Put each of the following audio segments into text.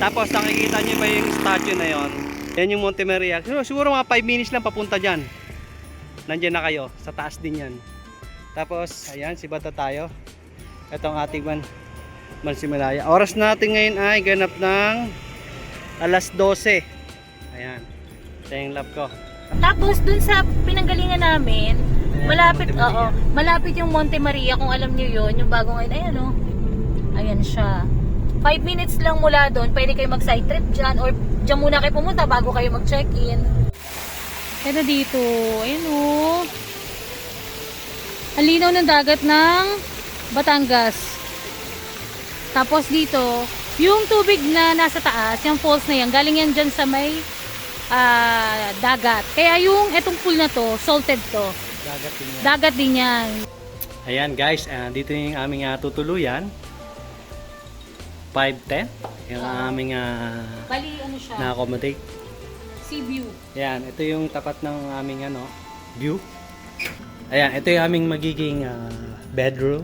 Tapos nakikita nyo ba yung statue na yon? Yan yung Monte Maria. Siguro mga 5 minutes lang papunta dyan. Nandyan na kayo. Sa taas din yan. Tapos, ayan, sibata tayo. Ito ang ating Mansimalaya. Oras natin ngayon ay ganap ng alas 12. Ayan. Ito yung lap ko. Tapos dun sa pinanggalingan namin, malapit, malapit yung Monte Maria, kung alam niyo yon, yung bagong ngayon, ayan o. Ayan siya. 5 minutes lang mula doon, pwede kayo mag side trip dyan, or dyan muna kayo pumunta bago kayo mag check in. Pero dito, ayan o. Ang linaw ng dagat ng Batangas. Tapos dito, yung tubig na nasa taas, yung falls na yan, galing yan dyan sa may dagat. Kaya yung etong pool na to, salted to. Dagat din yan. Dagat din yan. Ayan guys, dito yung aming tutuluyan. 510 yung aming Bali, ano siya? na-accommodate. Sea view. Ayan, ito yung tapat ng aming view. Ayan, ito yung aming magiging bedroom.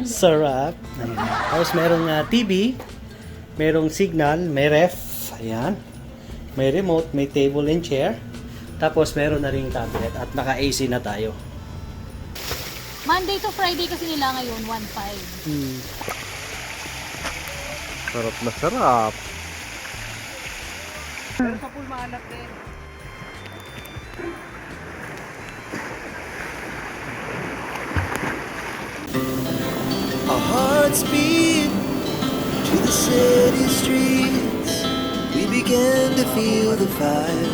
Sarap. Ayan. Tapos merong TV, merong signal, may ref. Ayan. May remote, may table and chair. Tapos meron na ring cabinet at naka-AC na tayo. Monday to Friday kasi nila ngayon, 1.5. Sarap na sarap. Pero sa pool maalat din. Our hearts beat to the city streets. We began to feel the fire.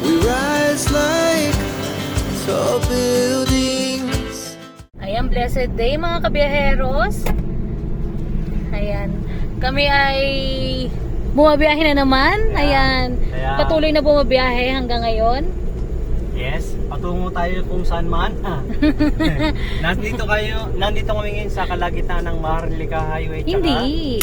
We rise like tall buildings. Ayan, blessed day mga kabiyaheros. Ayan. Kami ay bumabiyahe na naman. Ayan. Patuloy na bumabiyahe hanggang ngayon. Yes, patungo tayo kung saan man. Nandito kami ngayon sa kalagitnaan ng Maharlika Highway. Hindi.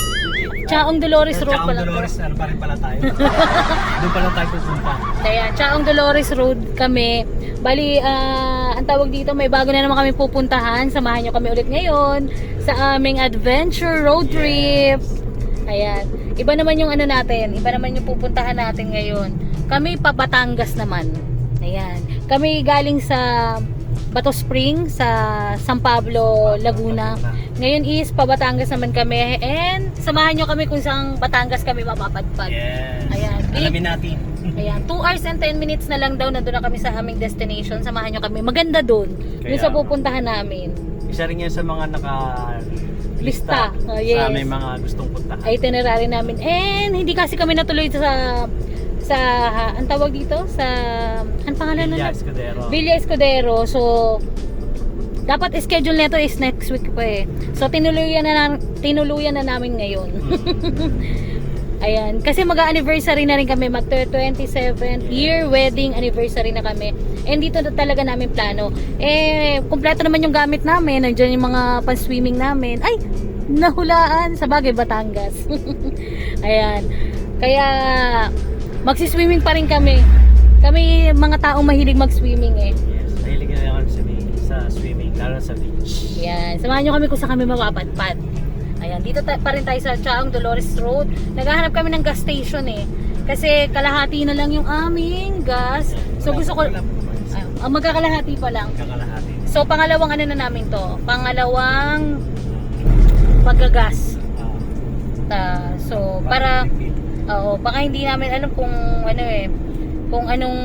Chaong Dolores Road Chaong pala Dolores, to. ano pa rin pala tayo. Doon pala tayo pupunta. Ayan, Chaong Dolores Road kami. Bali, ang tawag dito, may bago na naman kami pupuntahan. Samahan nyo kami ulit ngayon sa aming adventure road trip. Ayan. Iba naman yung ano natin. Iba naman yung pupuntahan natin ngayon. Kami pa Batangas naman. Ayan. Kami galing sa Bato Spring sa San Pablo, Laguna. Ngayon is pa Batangas naman kami. And samahan nyo kami kung saan Batangas kami mapapadpad. Yes. Ayan. Alamin natin. Ayan, 2 hours and 10 minutes na lang daw nandun na kami sa aming destination. Samahan nyo kami. Maganda doon. Yung sa pupuntahan namin. Isa rin yan sa mga Lista. Oh, yes. Sa may mga gustong puntahan. Itinerary namin. And hindi kasi kami natuloy sa ang tawag dito sa ang pangalan Villa na Escudero. Villa Escudero. So dapat schedule nito is next week pa eh. So tinuluyan na namin ngayon. Ayan, kasi mag-anniversary na rin kami, mag 27th year wedding anniversary na kami. And dito na talaga namin plano. Eh, kumpleto naman yung gamit namin. Nandiyan yung mga pan-swimming namin. Ay, nahulaan sa bagay Batangas. Ayan. Kaya magsi-swimming pa rin kami. Kami mga taong mahilig mag-swimming eh. Yes, mahilig na kami sa swimming, lalo sa beach. Ayan, samahan nyo kami kung saan kami mapapadpad. Ayan, dito pa rin tayo sa Chaong Dolores Road. Naghahanap kami ng gas station eh. Kasi kalahati na lang yung aming gas. So gusto ko, magkakalahati pa lang. Magkakalahati. So pangalawang ano na namin to. Pangalawang magagas. So para, baka hindi namin alam kung ano eh. Kung anong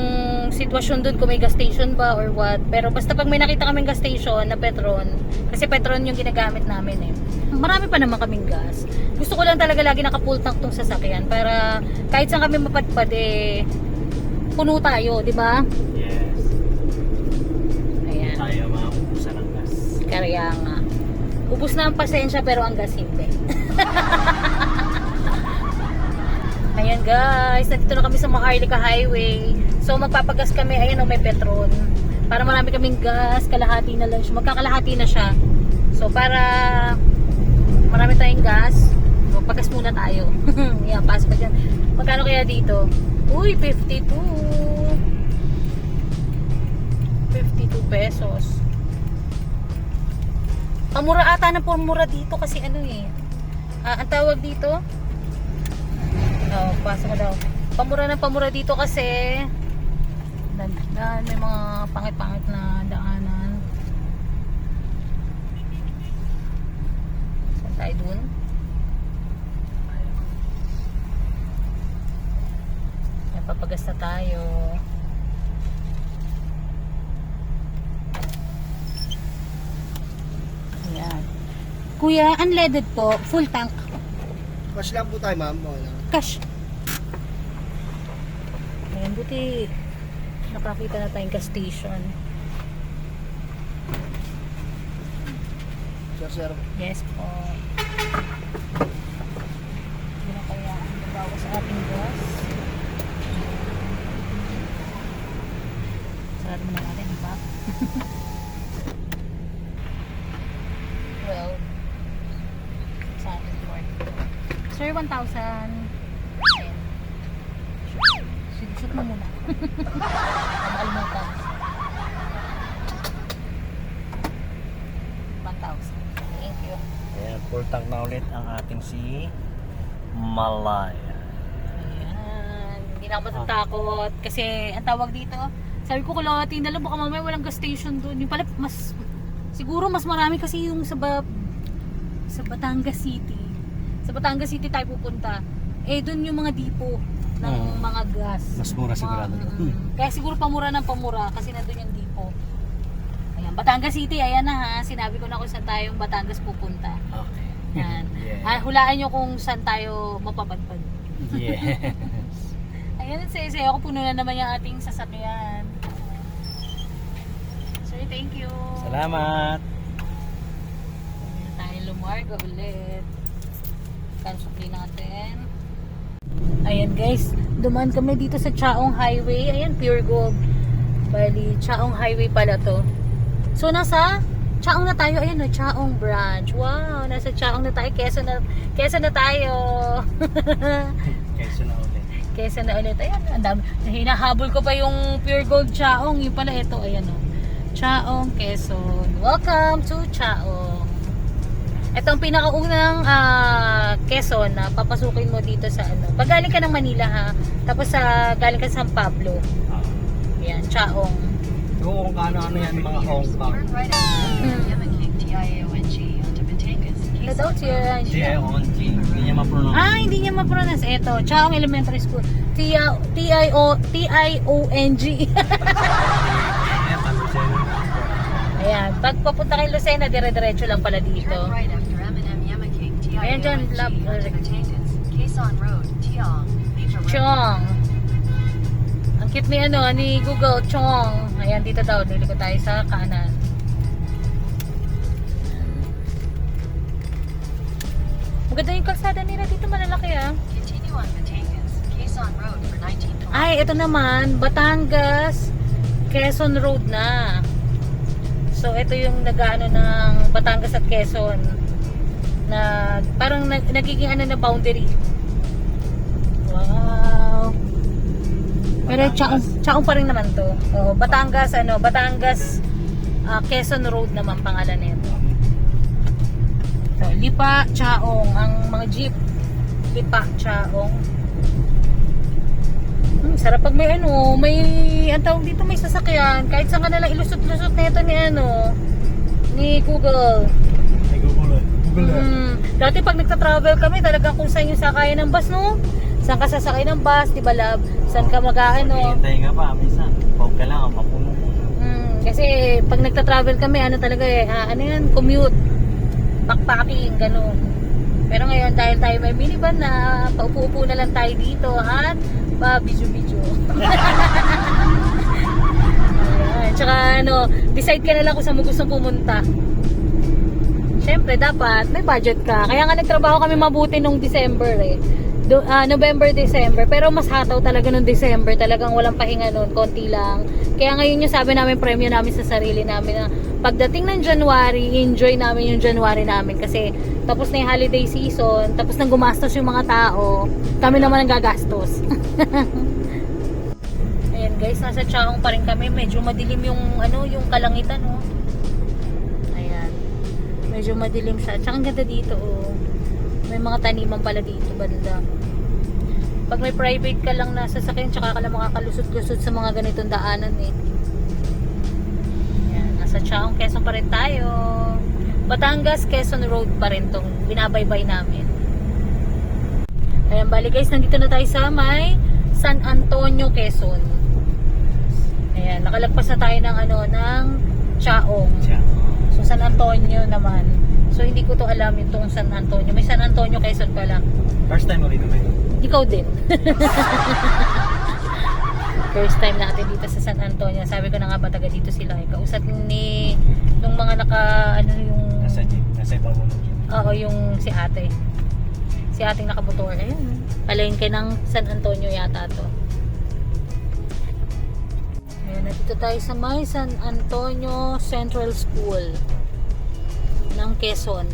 sitwasyon doon, kung may gas station ba or what. Pero basta pag may nakita kaming gas station na Petron, kasi Petron yung ginagamit namin eh. Marami pa naman kaming gas. Gusto ko lang talaga lagi naka-full tank tong sasakyan para kahit saan kami mapadpad eh puno tayo, di ba? Yes. Ayan. Tayo maubusan ng gas. Kaya nga. Ubus na ang pasensya pero ang gas hindi. Ayan guys, nandito na kami sa Maharlika Highway. So magpapagas kami, ayan may Petron. Para marami kaming gas, kalahati na lang siya. Magkakalahati na siya. So para marami tayong gas, magpagas muna tayo. Yan, pasok pa dyan. Magkano kaya dito? Uy, 52 pesos. Pamura ata ng pamura dito kasi ano eh. Ang tawag dito? Oh, pasok ko daw. Pamura dito kasi may mga pangit-pangit na daanan. Saan tayo dun? Papagas na tayo. Ayan. Kuya, unleaded po, full tank. Cash lang po tayo, ma'am. Wala. Cash. Ayan, buti nakakita na tayong gas station. Sir. Yes po. Hindi na kaya ang bawa sa ating gas. Sarado mo na natin ang back. Well, sa ating door. Sir, 1,000. Ayan. Shoot mo muna. Nakalimutan. 1,000. Thank you. Ayan, full tank na ulit ang ating si Malaya. Ayan. Hindi na ako matatakot. Kasi ang tawag dito, sabi ko kulating na lang, baka mamaya walang gas station doon. Yung pala, siguro mas marami kasi yung sa Batangas City. Sa Batangas City tayo pupunta. Eh, doon yung mga dipo ng mga gas. Mas mura sigurado doon. Kaya siguro pamura ng pamura kasi nandun yung dipo. Ayan, Batangas City, ayan na ha. Sinabi ko na kung saan tayong Batangas pupunta. Okay. Ayan. Yeah. Hulaan nyo kung saan tayo mapapadpad. Yes. Ayan, saya-saya ako. Puno na naman yung ating sasakyan. Sir, thank you. Salamat. Hindi na tayo lumarga ulit. Kansukli natin. Ayan guys, dumaan kami dito sa Chaong Highway. Ayan, Pure Gold. Bali, Chaong Highway pala to. So, nasa Chaong na tayo. Ayan, no, Chaong Branch. Wow, nasa Chaong na tayo. Quezon na tayo. Quezon na ulit. Quezon na ulit. Ayan, ang dami. Hinahabol ko pa yung Pure Gold Chaong. Yung pala ito, ayan o. Chaong, Quezon. Welcome to Chaong. Ito ang pinakaunang Quezon na papasukin mo dito sa ano. Pag galing ka ng Manila ha. Tapos galing ka sa San Pablo. Ayan, Chaong. Kung ano yan mga Hong Kong. Turn right after Yamaking TIAONG onto Batangas. Without your T-I-O-N-G. Hindi niya ma-pronounce. hindi niya ma-pronounce. Ito, Chaong Elementary School. T-I-O-N-G. Ayan, pag papunta kay Lucena, dire-diretso lang pala dito. Turn right after M&M Yamaking Ayan dyan, TIAONG love. onto Batangas. Quezon Road, Tiong. Major road. Chong. Ang cute ni ni Google, Chong. Ayan, dito daw, liliko tayo sa kanan. Maganda yung kalsada nila dito, malalaki ah. Continue on Batangas. Quezon Road for 19 kilometers. Ay, ito naman, Batangas, Quezon Road na. So, ito yung nag-ano ng Batangas at Quezon. Na parang nagiging ano na boundary. Wow. Pero Chaong pa rin naman to. Oh, Batangas, Quezon Road naman pangalan nito. So, Lipa, Chaong, ang mga jeep. Lipa, Chaong. Sarap pag may ang tawag dito may sasakyan. Kahit saan ka nalang ilusot-lusot na ito ni Google. Ay, Google. Dati pag nagta-travel kami, talagang kung saan yung sakayan ng bus, no? Saan ka sasakay ng bus, di ba lab? Saan ka Hintay ka pa, minsan. Pag ka lang, mapuno. Kasi pag nagta-travel kami, talaga commute. Backpacking, ganun. Pero ngayon, dahil tayo may minivan na, paupo-upo na lang tayo dito at video. Ayan. Tsaka decide ka na lang kung saan mo gustong pumunta. Siyempre, dapat may budget ka. Kaya nga nagtrabaho kami mabuti nung December November, December. Pero mas hataw talaga nung December. Talagang walang pahinga nun. Konti lang. Kaya ngayon yung sabi namin, premyo namin sa sarili namin na pagdating ng January, enjoy namin yung January namin. Kasi tapos na yung holiday season, tapos nang gumastos yung mga tao, kami naman ang gagastos. Ayan guys, nasa Chaong pa rin kami. Medyo madilim yung yung kalangitan, Ayan. Medyo madilim siya. Tsaka ang ganda dito, oh. May mga taniman pala dito, banda. Pag may private ka lang na sasakyan, tsaka ka lang makakalusot-lusot sa mga ganitong daanan, eh. Yan, nasa Chaong, Quezon pa rin tayo. Batangas, Quezon Road pa rin tong binabaybay namin. Ayan, bali guys, nandito na tayo sa may San Antonio, Quezon. Ayan, nakalagpas na tayo ng ng Chaong. So San Antonio naman. So hindi ko to alam itong San Antonio. May San Antonio, Quezon pala. First time mo rin naman. Ikaw din. First time natin dito sa San Antonio. Sabi ko na nga ba taga dito sila. Kausap ni nung mga yung Nasa ibabaw mo. oo, yung si ate. Si ating nakamotor. Ayun. Palengke ng San Antonio yata to. Ayan, nandito tayo sa may San Antonio Central School ng Quezon.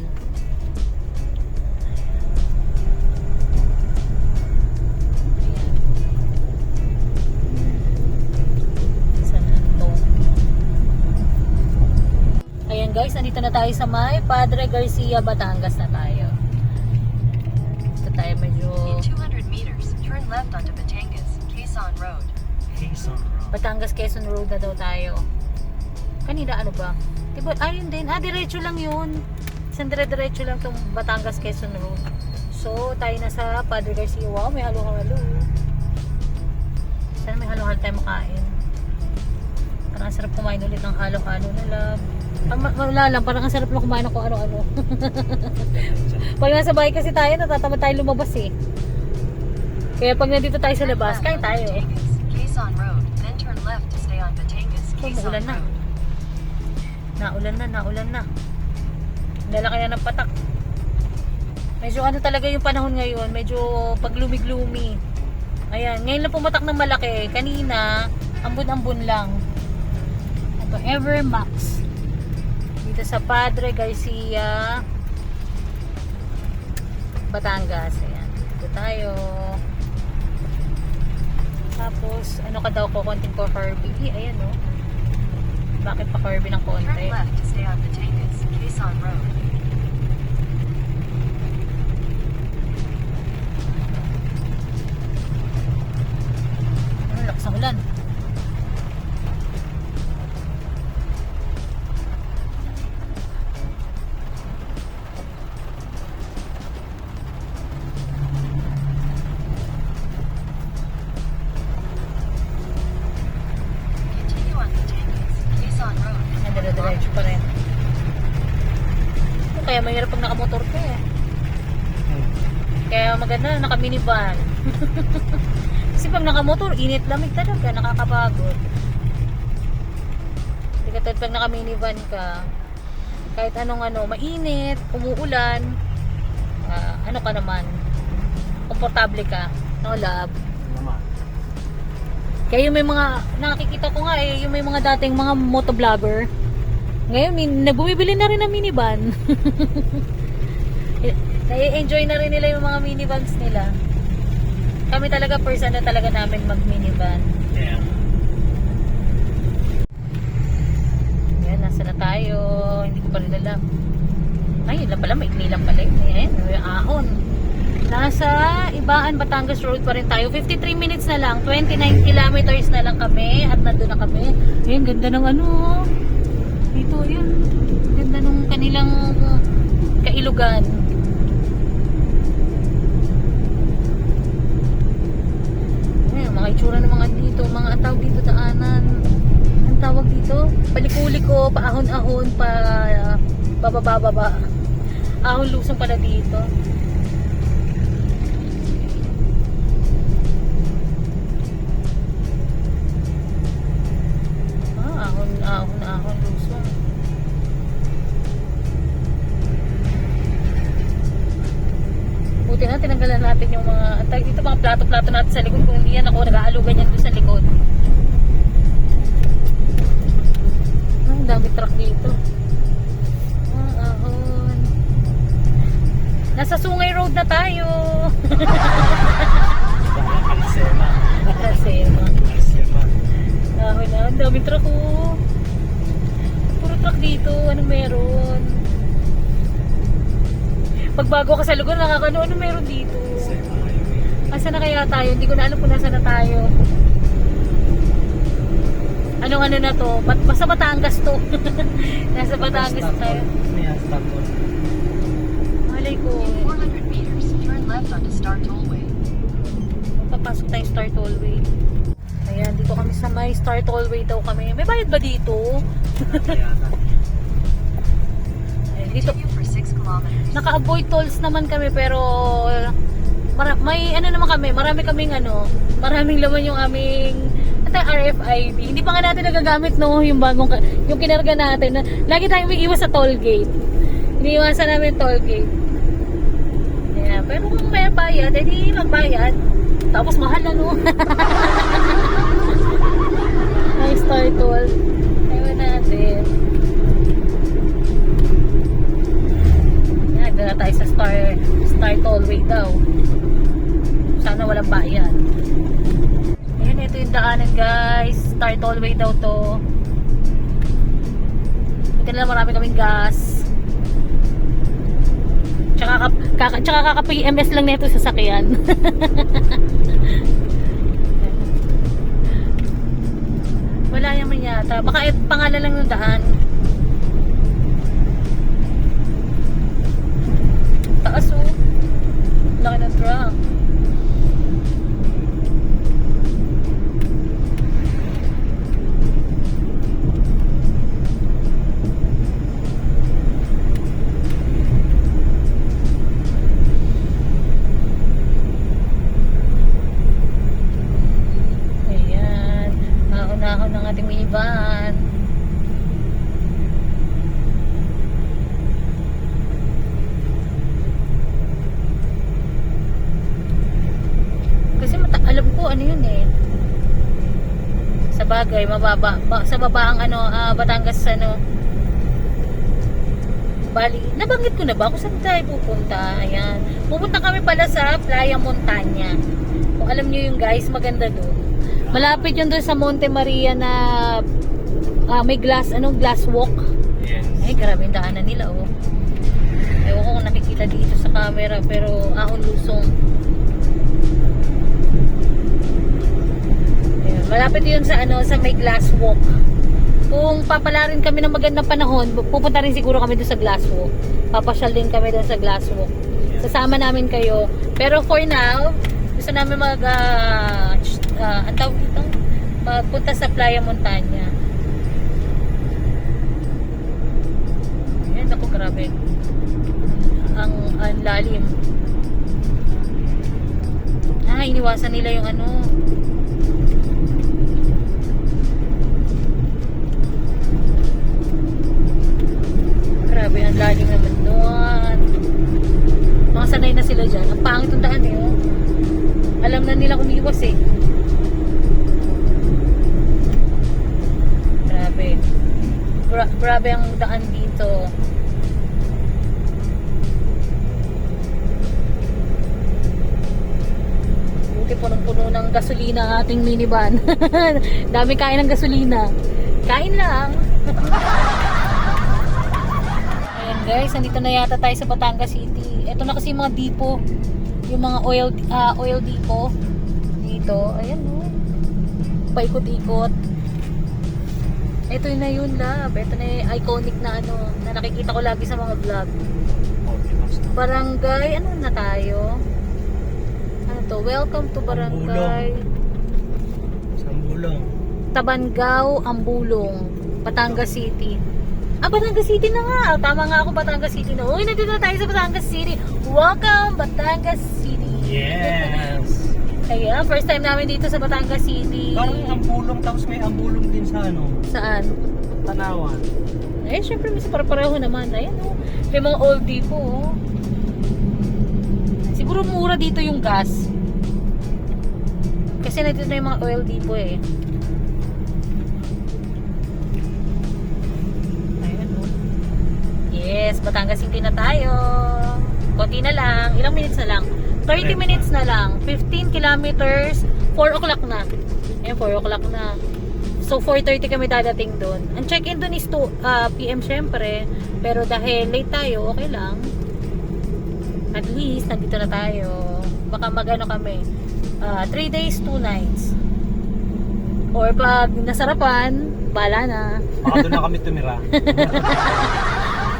Ayan. San Antonio. Ayan guys, nandito na tayo sa may Padre Garcia, Batangas na tayo. Dito tayo medyo In 200 meters, turn left onto Batangas, Quezon Road. Batangas, Quezon Road na daw tayo. Kanina ano ba? Diba, ayun din. Diretso lang yun. Isang diretso lang itong Batangas, Quezon Road. So, tayo na sa Padre Garcia. Wow, may halo-halo. Sana may halo-halo tayo makain. Parang ang sarap kumain ulit ng halo-halo na love. Wala lang, parang ang sarap na kumain ako ano-ano. Pag nasa bahay kasi tayo, natatamad tayo lumabas eh. Kaya pag nandito tayo sa labas, kain tayo. Quezon Road, then turn left to stay on Batangas, Quezon Umuulan na. Road. Naulan na. Lalaki na ng patak. Medyo ano talaga yung panahon ngayon, medyo paglumig-lumi. Ayan, ngayon lang pumatak ng malaki. Kanina, ambon-ambon lang. Ito, Evermax. Dito sa Padre Garcia, Batangas. Ayan, dito tayo. Tapos, ano ka daw ko, konting ko Herbie. Ayan o. Bakit pa Herbie ng konti? Turn left to stay on Batangas, Quezon Road. Ano, lakas ng ulan. Continue on Batangas, Quezon Road. Diretso pa rin. Kaya mahirap pag nakamotor ka eh. Kaya maganda naka minivan. Kasi pag nakamotor, init lamig talaga, nakakapagod. Hindi ka pag naka minivan ka, kahit anong mainit, umuulan, ano ka naman, komportable ka, no love. Kaya yung may mga, nakikita ko nga yung may mga dating mga motovlogger, ngayon bumibili na rin ng minivan. Nai-enjoy na rin nila yung mga minivans nila. Kami talaga person na talaga namin mag-minivan. Yeah. Ayan, nasa na tayo. Hindi ko pa rin alam. Ay, yun lang pala, maikli lang pala yun. Ayan, may ahon. Nasa Ibaan, Batangas Road pa rin tayo. 53 minutes na lang. 29 kilometers na lang kami. At nandun na kami. Ayan, ganda ng dito, yun. Ganda ng kanilang kailugan. Ayan, mga itsura ng mga dito. Mga tawag dito daanan. Ang tawag dito? Paliko-liko, paahon-ahon, bababa. Ahon lusong pala dito. Ahon lusong. Buti na tinanggalan natin yung mga dito mga plato-plato natin sa likod. Kung hindi yan ako nag-aalugan yan doon sa likod. Ang dami truck dito. Ahon. Nasa Sungay Road na tayo. Alasema. Ahon na. Ang dami truck Puro truck dito. Anong meron? Pag bago ka sa lugar, ano meron dito? Asa na kaya tayo? Hindi ko na alam kung nasa na tayo. Anong ano na to? Basta Batangas to. Nasa Batangas tayo. Malay ko. In 400 meters, turn left onto Star Tollway. Papasok tayo Star Tollway. Ayan, dito kami sa may Star Tollway daw kami. May bayad ba dito? Ayan, dito. Continue for 6 kilometers. Naka-avoid tolls naman kami pero may ano naman kami, maraming laman yung aming RFID. Hindi pa nga natin nagagamit yung yung kinarga natin. Lagi tayong may iwas sa toll gate. Iniiwasan namin toll gate. Yeah, pero kung may bayad, edi magbayad. Tapos mahal na Ay, Star Toll. Ewan natin. Yan, doon na tayo sa Star Tollway daw. Sana walang bayad. Ayan, ito yung daanan guys. Star Tollway daw to. Ito na marami kaming gas. Tsaka kaka-PMS lang nito sa sasakyan. Wala naman yata. Baka pangalan lang ng daan. Taas oh. Laki ng truck. Ayan. Naunahon ng ating minivan. Kasi alam ko ano yun eh. Sa bagay, mababa. Sa baba ang Batangas Bali, nabanggit ko na ba kung saan tayo pupunta? Ayan. Pupunta kami pala sa Playa Montana. Kung alam nyo yung guys, maganda doon. Malapit yun doon sa Monte Maria na may glass walk. Yes. Ay, grabe yung daanan nila oh. Ewan ko kung nakikita dito sa camera, pero ahon lusong. Ayan, malapit yun sa may glass walk. Kung papalarin kami ng magandang panahon, pupunta rin siguro kami doon sa glass walk. Papasyal din kami doon sa glass walk. Sasama namin kayo. Pero for now, gusto namin ang tawag dito, magpunta sa Playa Montana. Ayan, ako grabe. Ang lalim. Iniwasan nila yung grabe, ang lalim naman doon. Mga sanay na sila dyan. Ang pangit yung daan eh. Alam na nila kung iwas eh. Grabe. Grabe ang daan dito. Buti punong-puno ng gasolina ang ating minivan. Dami kain ng gasolina. Kain lang. Ayan guys, nandito na yata tayo sa Batangas City. Ito na kasi yung mga depot. Yung mga oil depot dito. Ayan o. Paikot-ikot. Ito na yun lab. Ito na yung iconic na na nakikita ko lagi sa mga vlog. Barangay, ano na tayo? Ano to? Welcome to Barangay Ambulong. Tabangao, Ambulong, Batangas City. Batangas City na nga. Tama nga ako, Batangas City na. Uy, nandito na tayo sa Batangas City. Welcome, Batangas City. Yes. Kaya, first time namin dito sa Batangas City. Parang ambulong, tapos may ambulong din sa Saan? Tanawan. Eh, syempre, may pareho naman. Ayan, oh. May mga old depot, oh. Siguro mura dito yung gas. Kasi nandito na yung mga oil depot, eh. Yes, Batangas City na tayo. Konti na lang. Ilang minutes na lang? 30 minutes na lang. 15 kilometers. 4 o'clock na. Ayan, 4 o'clock na. So, 4:30 kami dadating doon. Ang check-in doon is 2 PM syempre. Pero dahil late tayo, okay lang. At least, nandito na tayo. Baka mag-ano kami, 3 days, 2 nights. Or pag nasarapan, bala na. Baka doon na kami tumira.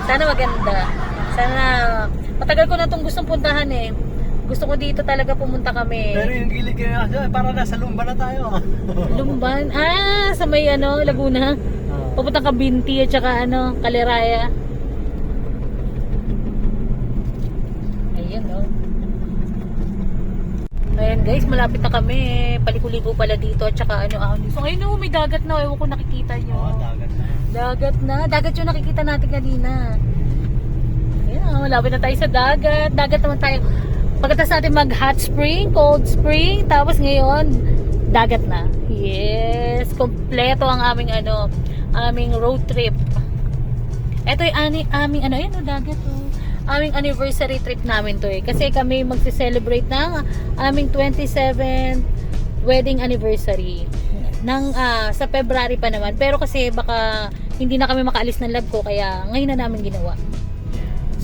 Sana maganda. Sana, matagal ko na itong gustong puntahan eh. Gusto ko dito talaga pumunta kami. Pero yung gilid kaya, para nasa Lumba na tayo. Lumban. Sa may Laguna. Papunta ka Binti at saka Kaliraya. Ayun Ayan guys, malapit na kami. Paliko-liko pala dito at saka ahon. So ayun may dagat na. Ewan ko nakikita nyo. Dagat na. Dagat na. Dagat yung nakikita natin kanina. Ayan, malapit na tayo sa dagat. Dagat naman tayo. Pagkatapos natin mag hot spring, cold spring, tapos ngayon, dagat na. Yes, kompleto ang aming aming road trip. Ito yung aming dagat aming anniversary trip namin to kasi kami magse-celebrate ng aming 27th wedding anniversary sa February pa naman. Pero kasi baka hindi na kami makaalis ng lab ko kaya ngayon na namin ginawa.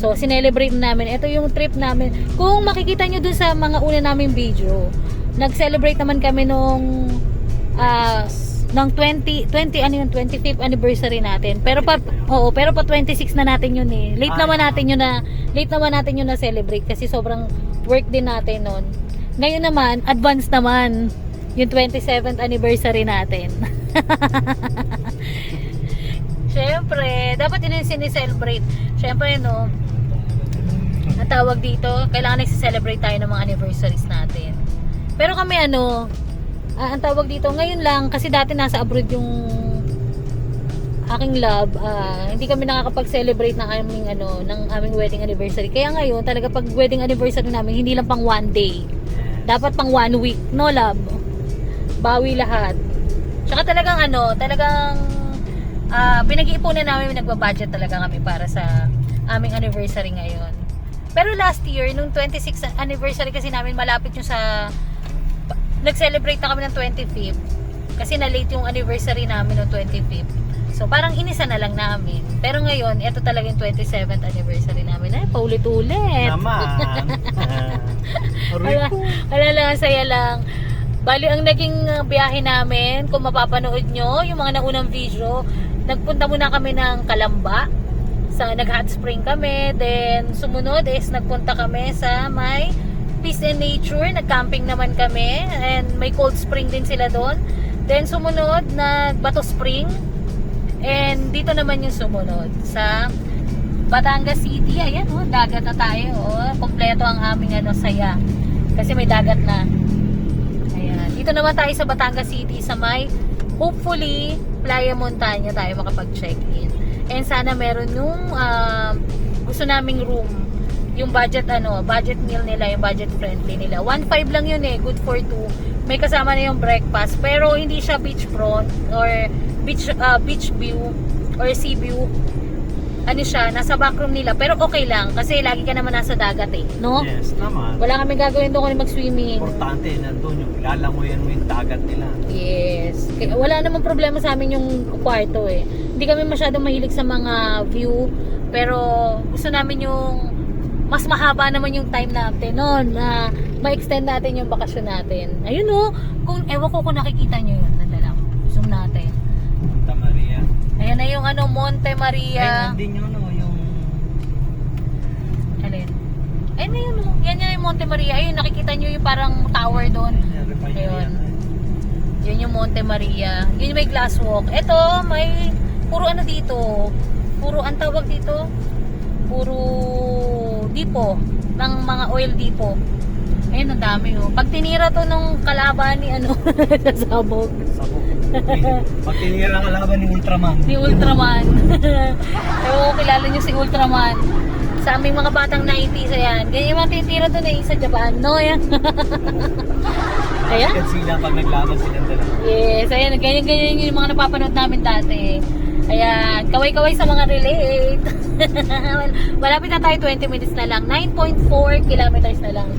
So, sinelebrate namin. Ito yung trip namin. Kung makikita nyo dun sa mga una naming video, nag-celebrate naman kami nung 25th anniversary natin. Pero pa 26 na natin yun eh. Late naman natin yun na celebrate kasi sobrang work din natin noon. Ngayon naman, advance naman yung 27th anniversary natin. Syempre, dapat yun yung sinicelebrate. Syempre, ang tawag dito, kailangan nagsi-celebrate tayo ng mga anniversaries natin. Pero kami ang tawag dito, ngayon lang, kasi dati nasa abroad yung aking love, hindi kami nakakapag-celebrate ng aming wedding anniversary. Kaya ngayon, talaga pag wedding anniversary namin, hindi lang pang 1 day. Dapat pang 1 week, no love? Bawi lahat. Tsaka talagang pinag-iipunan namin, nagbabudget talaga kami para sa aming anniversary ngayon. Pero last year, nung 26th anniversary kasi namin, malapit yung nag-celebrate na kami ng 25th. Kasi na-late yung anniversary namin ng 25th. So, parang inisa na lang namin. Pero ngayon, ito talaga yung 27th anniversary namin. Ay, paulit-ulit. Naman. Wala lang, saya lang. Bali, ang naging biyahe namin, kung mapapanood nyo, yung mga naunang video, nagpunta muna kami ng Calamba. Nag-hot spring kami. Then, sumunod is nagpunta kami sa may Peace and Nature. Nag-camping naman kami. And may cold spring din sila doon. Then, sumunod, nag-Bato Spring. And dito naman yung sumunod sa Batangas City. Ayan, dagat na tayo. Kompleto ang aming saya. Kasi may dagat na. Ayan. Dito naman tayo sa Batangas City sa may, hopefully, Playa Montana tayo makapag-check-in. And sana meron yung gusto naming room. Yung budget meal nila, yung budget friendly nila. 1.5 lang yun good for 2. May kasama na yung breakfast. Pero hindi siya beachfront or beach view or sea view. Nasa backroom nila. Pero okay lang kasi lagi ka naman nasa dagat no? Yes, naman. Wala kami gagawin doon kung mag-swimming. Importante, nandun yung ilalangoyan mo yung dagat nila. Yes. Wala namang problema sa amin yung kwarto Hindi kami masyadong mahilig sa mga view. Pero gusto namin yung mas mahaba naman yung time natin na ma-extend natin yung bakasyon natin. Ayun ewan ko kung nakikita nyo yun. Nandala. Zoom natin. Santa Maria. Ayan na yung Monte Maria. Ay, nandun yung Alin? Ayun na yun Yan yung Monte Maria. Ayun, nakikita nyo yung parang tower doon. Ayun. Yun yung Monte Maria. Yun yung may glass walk. Ito, may puro dito. Puro, ang tawag dito? Puro dipo. Ng mga oil dipo. Ayun, ang dami Pag tinira to nung kalaban ni sabog. Pag tinira ang kalaban ni Ultraman. Ni Ultraman. Kilala nyo si Ultraman. Sa aming mga batang 90s, ayan. Ganyan yung mga tinitira doon sa Japan. No, yan. Ayan. Sila pag naglaban silang dalawa. Yes, ayan. Ganyan yung mga napapanood namin dati. Ayan. Kaway-kaway sa mga relate. Malapit na tayo, 20 minutes na lang. 9.4 kilometers na lang.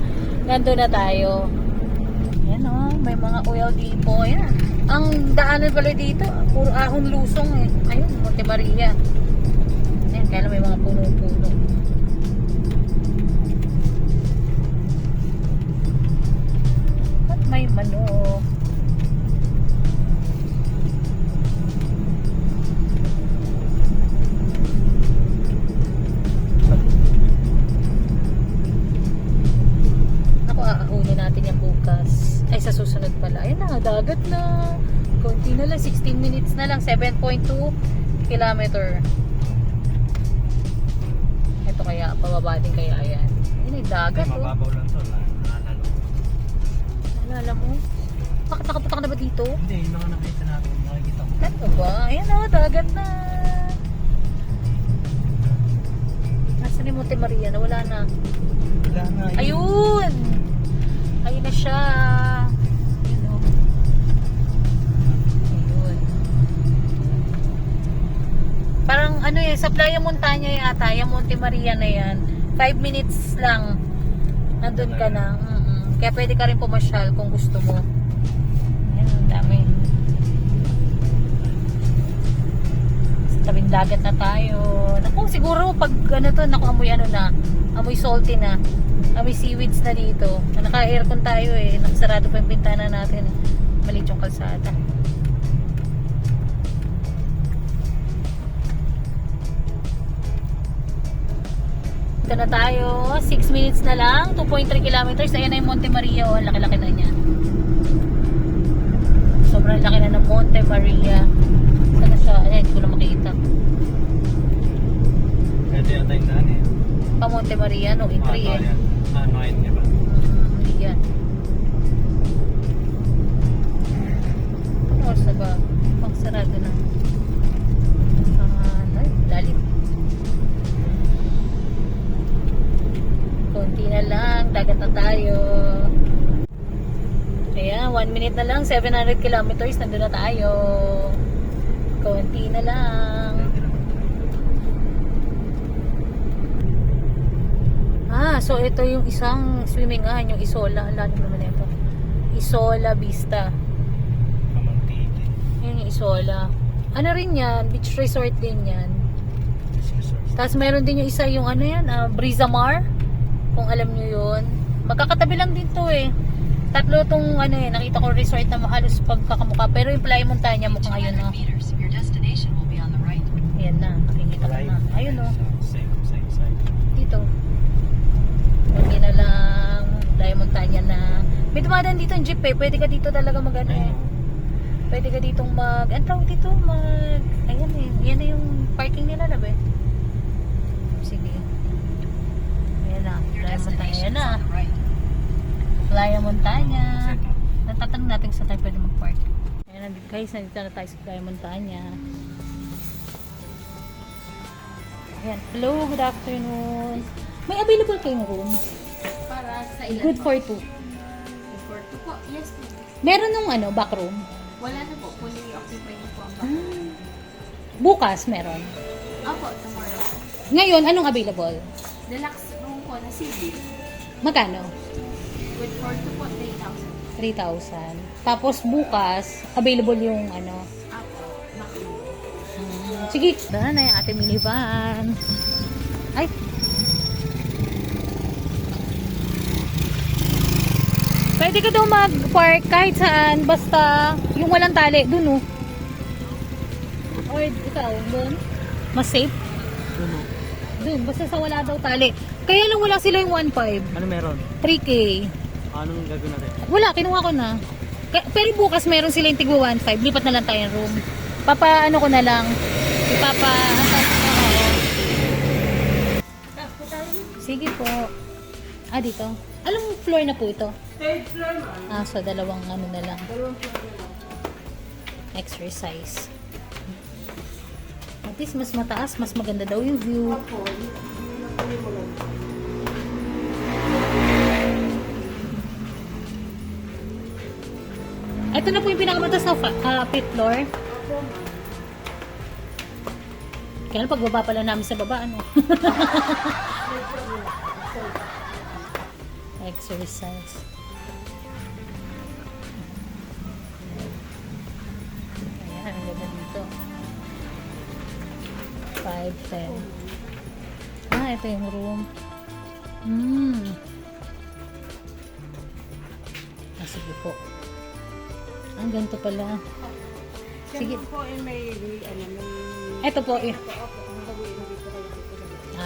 Nandun na tayo. Ayan may mga oil dito. Ayan. Ang daanan pala dito, puro ahon lusong Ayun, Monte Maria. Ayan, kaya may mga puno-puno. natin yan bukas. Ay, sa susunod pala. Ayun na, dagat na. Konti na lang, 16 minutes na lang, 7.2 kilometer. Ito kaya, pababa din kaya yan. Ayun ay dagat, oh. Mababaw lang to. Naalala. Naalala mo? Bakit nakapunta ka na ba dito? Hindi, yung mga nakita natin. Nakikita ko. Ano ba? Ayan na, dagat na. Nasaan yung Monte Maria? Nawala na. Wala na. Ayun! Ayun na siya. Ayun, oh. Ayun. Parang ano eh, sa Playa Montana yata, yung Monte Maria na yan. 5 minutes lang. Nandun ka na. Kaya pwede ka rin pumasyal kung gusto mo. Ayan, ang dami. Sa tabing dagat na tayo. Naku, siguro pag ano to, naku, amoy ano na. Amoy salty na. Amoy seaweeds na dito. Naka-aircon tayo eh. Nakasarado pa yung pintana natin. Maliit yung kalsada. Ito na tayo. 6 minutes na lang. 2.3 kilometers. Ayan na yung Monte Maria. Oh, laki-laki na niya. Sobrang laki na ng Monte Maria. Saan na siya? Ayan, hindi ko na makikita. Ito yata yung daan eh. Pa Monte Maria, no? Entry eh. Ano yun, di ba? Hindi yan. Ano oras na ba? Pang sarado na. Ay, lalim. Konti na lang. Dagat na tayo. Ayan, 1 minute na lang. 700 kilometers. Nandun na tayo. Konti na lang. So ito yung isang swimmingan, yung Isola. Ang lalim naman ito. Isola Vista. Mamantiki. Yan yung Isola. Ano rin yan? Beach resort din yan. Tapos meron din yung isa yung ano yan, Brisamar. Kung alam nyo yun. Magkakatabi lang din to eh. Tatlo tong ano eh, nakita ko resort na halos pagkakamukha. Pero yung Playa Montana mukhang ayun na. meters. Your destination will be on the right. Ayan na, nakikita ko na. Ayun o. Same. Dito. Hindi na lang Playa Montana na. May dumadaan dito ang jeep eh. Pwede ka dito talaga mag ano eh. Pwede ka ditong mag, ang tawag dito mag, ayan eh. Yan na yung parking nila na ba eh. Sige. Ayan na. Your Playa Montana. destination Ayan is na. on the right. Playa Montana. Natatanong natin sa tayo pwede mag-park. Ayan na guys. Nandito na tayo sa Playa Montana. Ayan. Hello. Good afternoon. May available kayong room? Para sa ilan Good po? for two. For two po. Yes po. Meron nung ano, back room? Wala na po. Fully occupied na po ang back. Bukas meron. Opo, tomorrow. Ngayon, anong available? Deluxe room po na CD. Magkano? With for two po, 3,000. 3,000. Tapos bukas, available yung ano. Opo, back room. Sige. Daan na yung ating minivan. Ay. Pwede ka daw mag-park kahit saan, basta yung walang tali, dun oh. Or ikaw, dun? Mas safe? Dun, basta sa wala daw tali. Kaya lang wala sila yung 1.5. Ano meron? 3K. Anong gagawin natin? Wala, kinuha ko na. Pero bukas meron sila yung tigwa 1.5. Lipat na lang tayo ng room. Ano ko na lang. Sige po. Dito. Alam floor na po ito? Third floor ma. So dalawang ano na lang. Exercise. At least mas mataas, mas maganda daw yung view. Ito na po yung pinakamataas na fifth floor. Kaya pagbaba pala namin sa baba, ano? Exercise. Ayan, ang ganda dito. 510. Ito yung room. Sige po. Ang ganito pala. Sige. Ito po.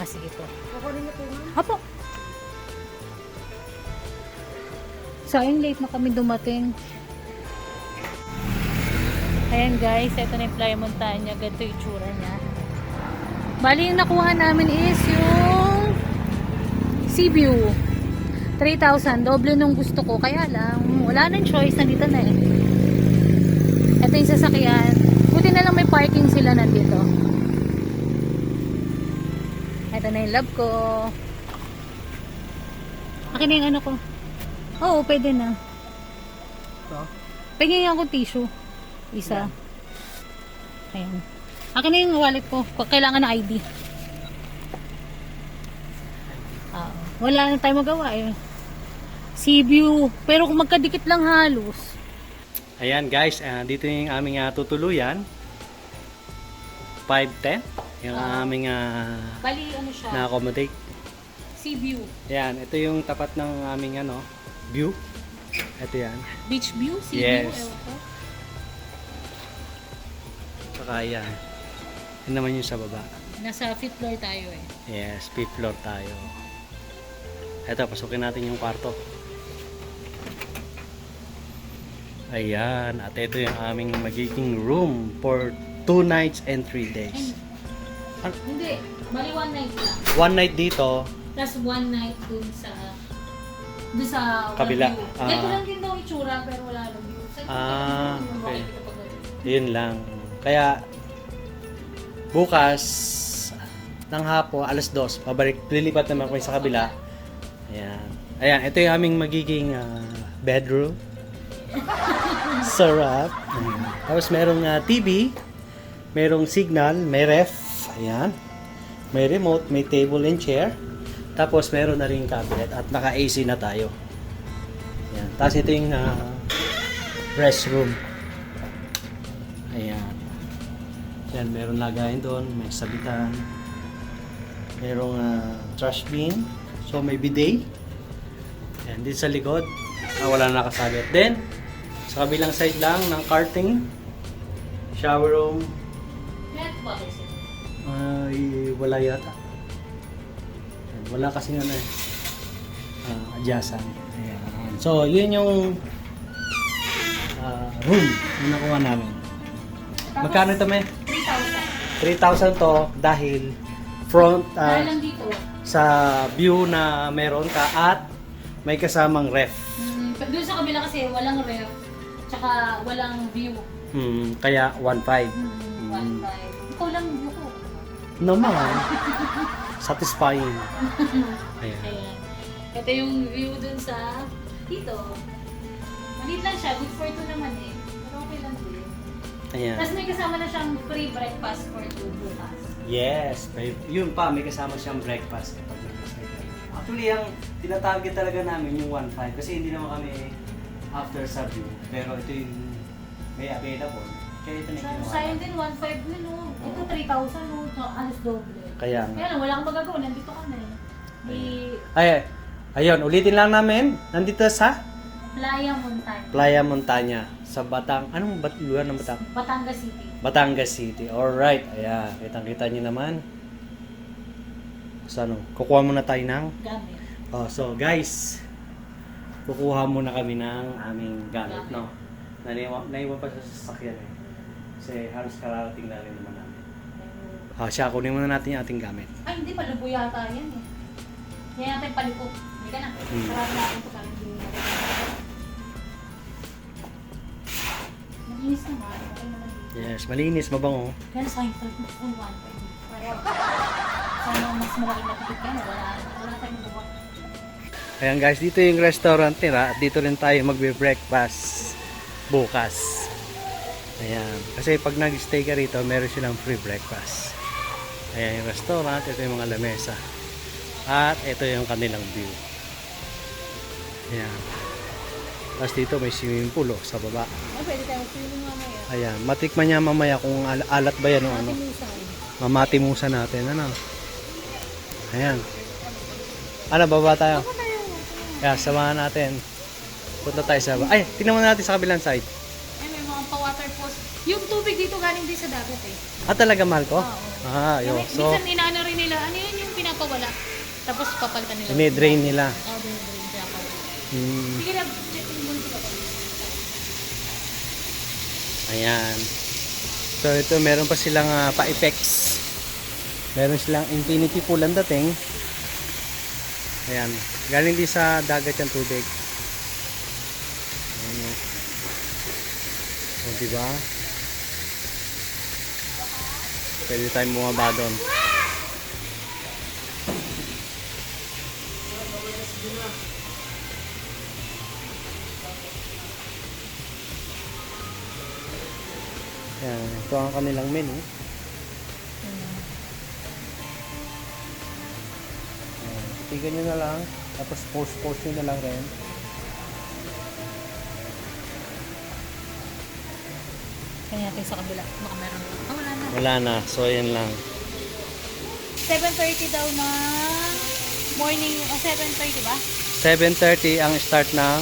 Sige po. Apo. Sayang late na kami dumating. Ayan guys, ito na yung Playa Montana. Ganito yung itsura niya. Bali yung nakuha namin is yung Sea View. 3,000. Doble nung gusto ko. Kaya lang, wala nang choice. Nandito na eh. Ito yung sasakyan. Buti na lang may parking sila nandito. Ito na yung love ko. Akin na yung ano ko. Oo, pwede na. Pagyan ako tissue. Isa. Ayan. Akin na yung wallet ko. Kailangan na ID. Wala na tayo magawa eh. Sea View. Pero kung magkadikit lang halos. Ayan guys, dito yung aming tutuluyan. 510. Yung aming Bali, ano siya? na-accommodate. Sea View. Ayan, ito yung tapat ng aming view. Ito yan. Beach view? Sea Yes. View? Ewan ko. Saka yan. Yun naman yung sa baba. Nasa 5th floor tayo eh. Yes, 5th floor tayo. Ito, pasukin natin yung kwarto. Ayan, at ito yung aming magiging room for 2 nights and 3 days. Hindi. Bali 1 night lang. 1 night dito, Plus 1 night dun sa Kabila. View. Ganito lang din daw itsura pero wala lang view. Okay. Yun lang. Kaya, bukas, ng hapon, alas 2, lilipat naman kami sa kabila. Ayan. Ayan, ito yung aming magiging bedroom. Sarap. Ayan. Tapos merong TV, merong signal, may ref. Ayan. May remote, may table and chair. Tapos meron na rin cabinet at naka-AC na tayo. Ayan. Tapos ito yung restroom. Ayan. Ayan, meron lagayan doon, may sabitan. Merong trash bin. So may bidet. Ayan, dito sa likod. Wala na nakasabit. Then, sa kabilang side lang ng karting. Shower room. Ay, wala yata. Ayan, wala kasi nga adjacent. Ayan. So, yun yung room na nakuha namin. Magkano ito, men? 3,000 to dahil front lang dito. sa view na meron ka at may kasamang ref. Doon sa kabila kasi walang ref. Tsaka walang view. Kaya 1.5. 1.5. Ikaw lang view ko. Naman. Satisfying. Ayan. Ayan. Ito yung view dun sa dito. Maliit lang siya. Good for 2 naman eh. Pero okay lang din. Ayan. Tapos may kasama na siyang free breakfast for 2 bukas. Yes. Yun pa, may kasama siyang breakfast. Actually, ang tinatarget talaga namin yung 1.5 kasi hindi naman kami after sa view. Pero ito yung may available. Kaya ito na yung ginawa. Sayang din 1.5 nun, no? Ito 3,000 no? Ito alas doble. Kaya nga. Kaya lang, wala kang magagawa. Nandito ka na eh. Di Ayun, ulitin lang namin. Nandito sa Playa Montana. Playa Montana sa anong lugar ng Batangas City. Batangas City. Alright. Ayan, kitang-kita nyo naman. So kukuha muna tayo ng Gamit. so guys, kukuha muna kami ng aming gamit, no? Naiwan pa sa sasakyan eh. Kasi halos kararating na rin naman namin. Siya, kunin muna natin yung ating gamit. Ay, hindi. Palubo yata yan eh. Yan natin palubo. Hindi ka na. Sarap na ako ito parang hindi natin. Malinis naman. Okay naman dito. Yes, malinis, mabango. Kaya sa akin, mas kung 1.5. Sana mas malaki na tikit ka na. Wala tayong magawa. Ayan guys, dito yung restaurant nila at dito rin tayo magbe-breakfast bukas. Ayan, kasi pag nag-stay ka rito, meron silang free breakfast. Ayan yung restaurant, ito yung mga lamesa. At ito yung kanilang view. Ayan. Tapos dito may swimming pool sa baba. Ay, pwede tayo swimming mamaya. Ayan, matikman niya mamaya kung alat ba yan o ano. Mamatimusan natin, ano. Ayan. Ano, baba tayo? Kaya, samahan natin. Punta tayo sa baba. Ay, tingnan mo natin sa kabilang side. Ay, may mga pa-waterfalls. Yung tubig dito galing din sa dagat eh. Talaga mahal ko? Oo. Yun. So, Minsan inaano rin nila, ano yun yung pinapawala. Tapos papalitan nila. ini-drain nila. Oo, diniddrain, pinapawala. Sige na, check mo muna sila. Ayan. So ito meron pa silang pa-effects. Meron silang infinity pool ang dating. Ayan. Galing din sa dagat yung tubig. Ayan. O diba? Pwede tayong bumaba doon. Ayan. Ito ang kanilang menu. Tigan nyo na lang. Tapos post nyo na lang rin. Kaya natin sa kabila. Baka meron. Oh, wala na. Wala na. So, ayan lang. 7:30 daw na morning. 7:30 ba? 7:30 ang start ng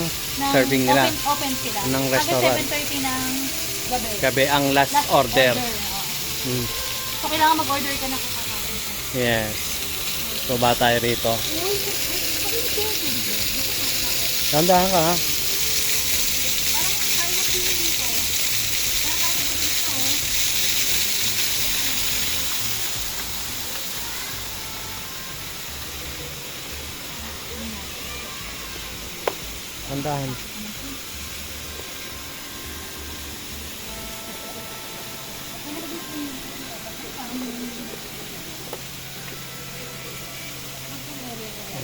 serving nila. Open sila. Ng restaurant. Hanggang 7:30 ng gabi. Gabi ang last order. Oo. Mm. So, kailangan mag-order ka na kakain. Yes. So, ba tayo rito? Tandaan ka ha. Tandaan.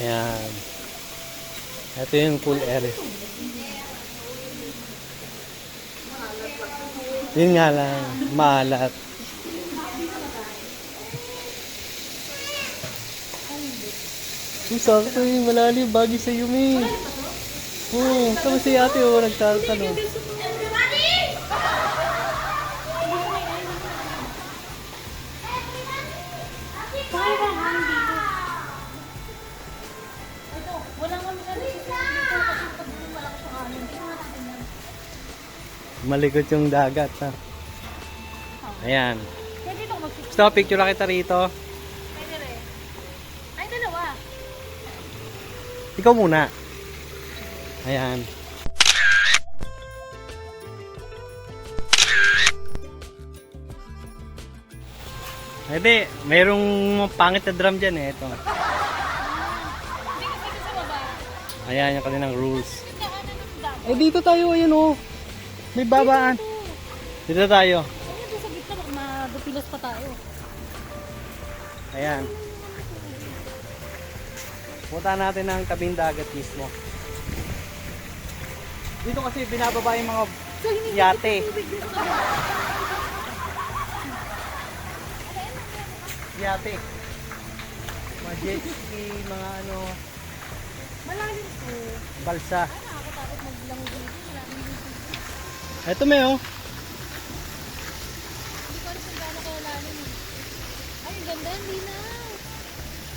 Ayan. Ito yung pool area. Yun nga lang, maalat. Sakto yung malalim, bagay sa Yumi. Oo, kami si ate nagtatanong. Malikot yung dagat ha. Ayan. Gusto ko picture na kita rito. Ay, dalawa. Ikaw muna. Ayan. Hindi, mayroong pangit na drum dyan eh. Ito. Ayan yung kanilang rules. Eh dito tayo, ayun oh. May babaan. Dito tayo. Dito sa gitna, baka madupilas pa tayo. Ayan. Punta natin ang tabing dagat mismo. Dito kasi binababa yung mga yate. Yate. Mga jet ski, mga ano, Malalim po. balsa. Nakakatakot maglangoy dito. Ito may oh. Hindi ko alam kung gaano kalalim. Ay, ang ganda. Ang linaw.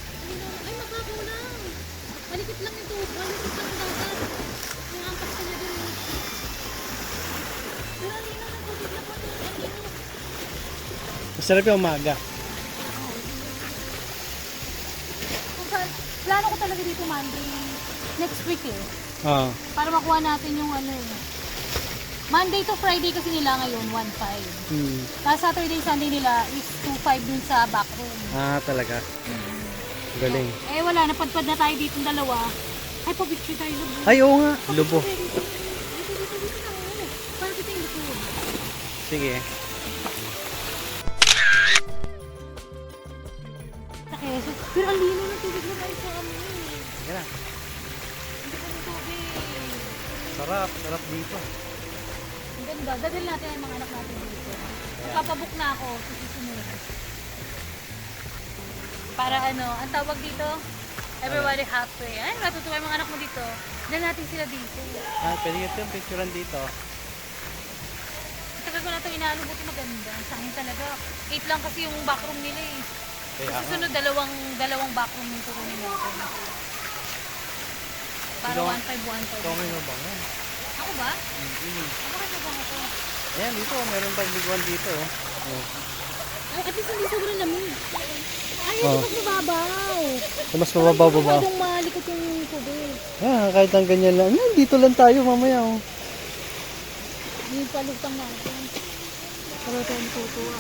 Ang linaw. Ay, makakulang. Malikit lang ito. Malikit lang ang dagat. Yung ampas ka niya dun. Pero ang linaw ng tubig na po. Ang linaw. Masarap yung umaga. Plano ko talaga dito Monday. Next week eh. Oo. Para makuha natin yung ano eh. Monday to Friday kasi nila ngayon, 1.5. Tapos Saturday, Sunday nila is 2.5 dun sa back room. Ah, talaga. Galing. Eh wala, napadpad na tayo dito ng dalawa. Ay, pa-picture tayo. Lubo. Ay, oo nga. Lubo. Dito na. Para kita yung lubo. Sige. Sa Quezon. Pero ang lino ng tubig na tayo sa amin. Yan na. Hindi pa ng tubig. Sarap. Sarap dito. Ang ganda. Dadal natin ang mga anak natin dito. Papabook na ako sa susunod. Para ano, ang tawag dito, everybody happy. Ay, natutuwa yung mga anak mo dito. Dahil natin sila dito. Ah, pwede ito yung picturean dito. Tagal ko na ito inaano, buti maganda. Sa akin talaga. 8 lang kasi yung backroom nila eh. Kaya Sa susunod, dalawang backroom yung turunin natin. Para 1.5. Ito ang yung bangon. Ako ba? Ako kasi ba ako? Ayan, dito. Meron pa biguan dito. Oh. Ay, at least hindi sobrang lamig. Ay, Oh. mas mababaw. Mas mababaw-babaw. Masyadong malikot yung tubig. Ah, kahit ang ganyan lang. Dito lang tayo mamaya. Oh. Yung palutang natin. Pero tayo natutuwa.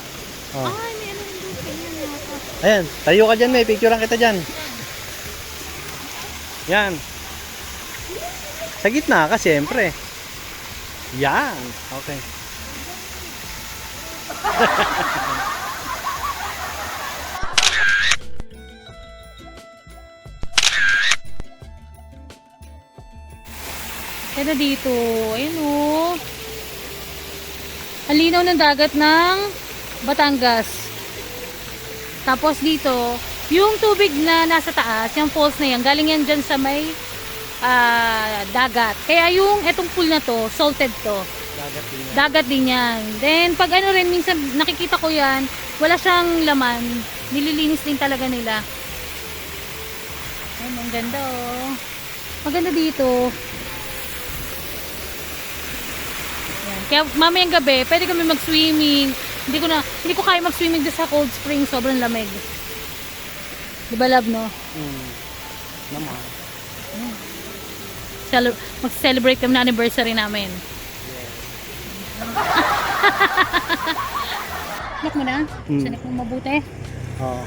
Oh. Ay, may ano yung dito. Yan yata. Ayan, tayo ka dyan, may picturean kita dyan. Yan. Sa gitna ka, siyempre. Yan. Okay. Kaya dito, ayun o. Ang linaw ng dagat ng Batangas. Tapos dito, yung tubig na nasa taas, yung falls na yan, galing yan dyan sa may dagat. Kaya yung etong pool na to, salted to. Dagat din yan. Then, pag ano rin, minsan nakikita ko yan, wala siyang laman. Nililinis din talaga nila. Ayun, ang ganda oh. Maganda dito. Yan. Kaya mamayang gabi, pwede kami mag-swimming. Hindi ko kaya mag-swimming doon sa cold spring, sobrang lamig. Di ba love, no? Naman. Mag-celebrate kami na anniversary namin. Nak mo na? Sanik mo mabuti? Oo.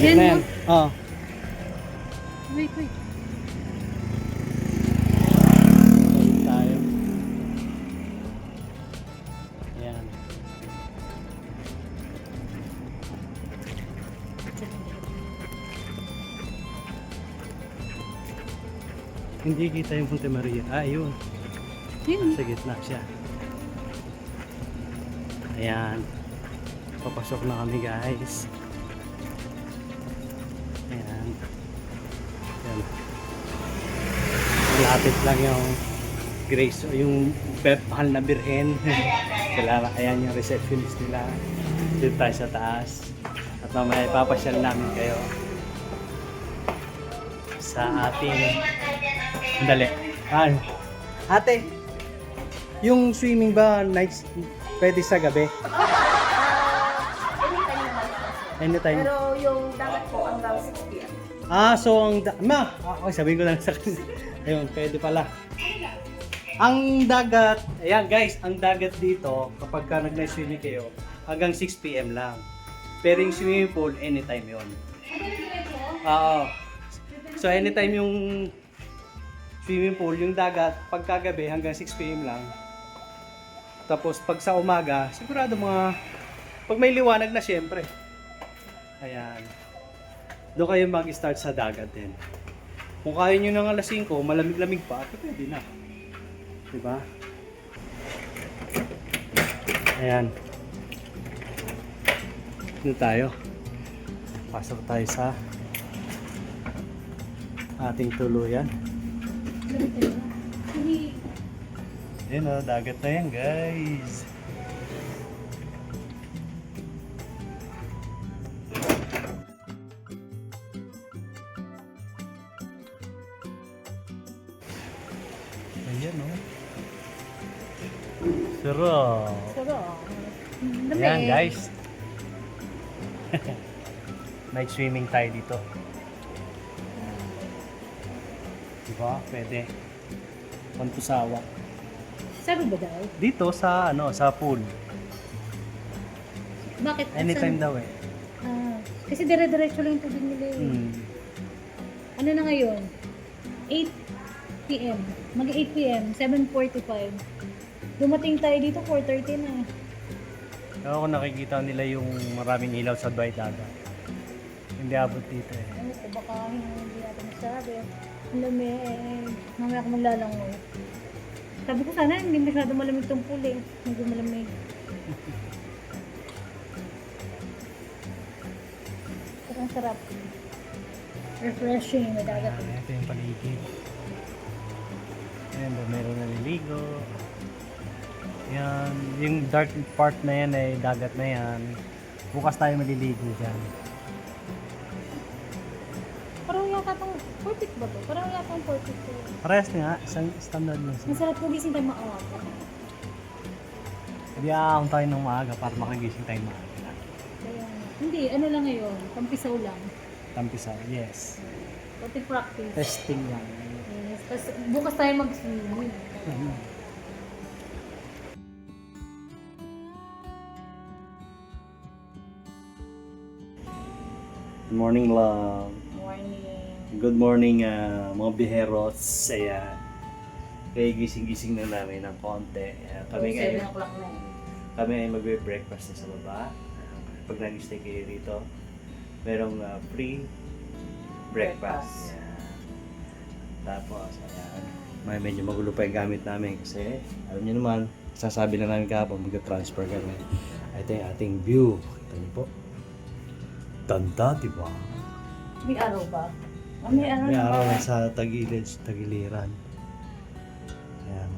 Yan Na mo. yan. Oo. Wait. Balik tayo. Ayan. Hindi kita yung Monte Maria. Ah, yun. Yun. Sa gitna siya. Ayan. Papasok na kami guys. Ayan. Ayan. Malapit lang yung Grace, yung mahal na birhen. Sila, ayan yung receptionist nila. Dito tayo sa taas. At mamaya ipapasyal namin kayo sa ating dali. Ate, yung swimming ba nights pwede sa gabi? Anytime. Pero yung dagat po hanggang 6 p.m. Ah, so ang okay, sabihin ko na lang sa kanila. Ayun, pwede pala. Ang dagat, ayan guys, ang dagat dito, kapag ka nag-swimming kayo, hanggang 6 p.m. lang. Pero yung swimming pool, anytime yon. Oo. So anytime yung swimming pool, yung dagat, pagkagabi hanggang 6 p.m. lang. Tapos pag sa umaga, sigurado pag may liwanag na syempre. Ayan. Doon kayo mag-start sa dagat din. Kung kaya nyo ng alas 5, malamig-lamig pa, pwede na. Diba? Ayan. Dito tayo. Pasok tayo sa ating tuluyan. Ayan o, dagat na yan guys. Ayan o. Sarap. Ayan guys. Night swimming tayo dito. Diba? Pwede. Pantusawa. Sabi ba daw? Dito sa sa pool. Bakit? Anytime daw eh. Kasi dire-diretso lang yung tubig nila eh. Ano na ngayon? 8 p.m. Mag-8 p.m. 7:45. Dumating tayo dito 4:30 na. Ako nakikita nila yung maraming ilaw sa Dwight Daga. Hindi abot dito eh. Ano ko, baka hindi natin masabi. Ang lamig. Mamaya ako maglalangoy. Sabi ko sana hindi masyado malamig tong pool eh. Medyo malamig. Pero ang sarap. Refreshing, may dagat. Ito yung paligid. Ayan, meron naliligo. Yan, yung dark part na yan ay dagat na yan. Bukas tayo maliligo dyan. Parang yata itong portik ba to? Parang yata itong portik to. Parehas nga, isang standard na siya. Masarap po gising tayo maaga. Hindi aahon tayo ng maaga para makagising tayo maaga. Kaya, Hindi, ano lang ngayon, tampisaw lang. Tampisaw, yes. Pati practice. Testing lang. Yes. Tapos bukas tayo mag-swimming. Good morning, love. Morning. Good morning, mga biheros. Ayan. Kaya gising-gising na namin ng konti. Ayan, kami 7 ngayon, o'clock na eh. kami ay magbe-breakfast na sa baba. Pag nag-stay kayo dito, merong free breakfast. Ayan. Tapos, ayan. Medyo magulo pa yung gamit namin kasi, alam niyo naman, sasabi lang namin kahapon, mag-transfer kami. Ito yung ating view. Ito niyo po. Tanda, diba? May araw ba? May araw May na araw ba? na sa tagiliran. Ayan.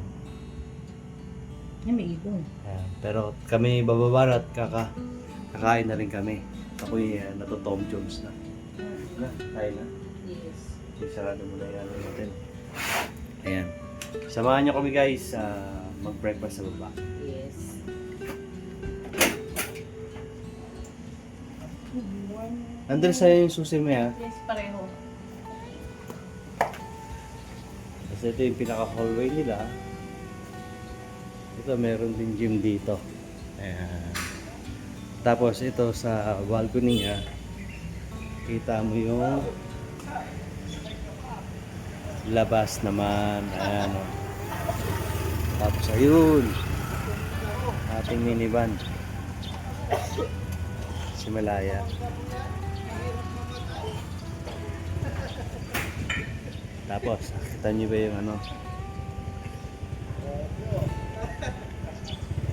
May ibon. Ayan. Pero kami bababa na at kakain na rin kami. Ako'y Tom Jones na. Na, kain na. Yes. Sarado mo na yan natin. Ayan. Samahan niyo kami guys mag-breakfast sa baba. Yes. Nandun sa'yo yung susi mo ya. Yes, pareho. Kasi ito yung pinaka-hallway nila. Ito meron din gym dito. Ayan. Tapos ito sa balcony niya, kita mo yung labas naman. Ayan o. Tapos ayun, ating minivan. Si Malaya. Tapos, nakita niyo ba yung ano?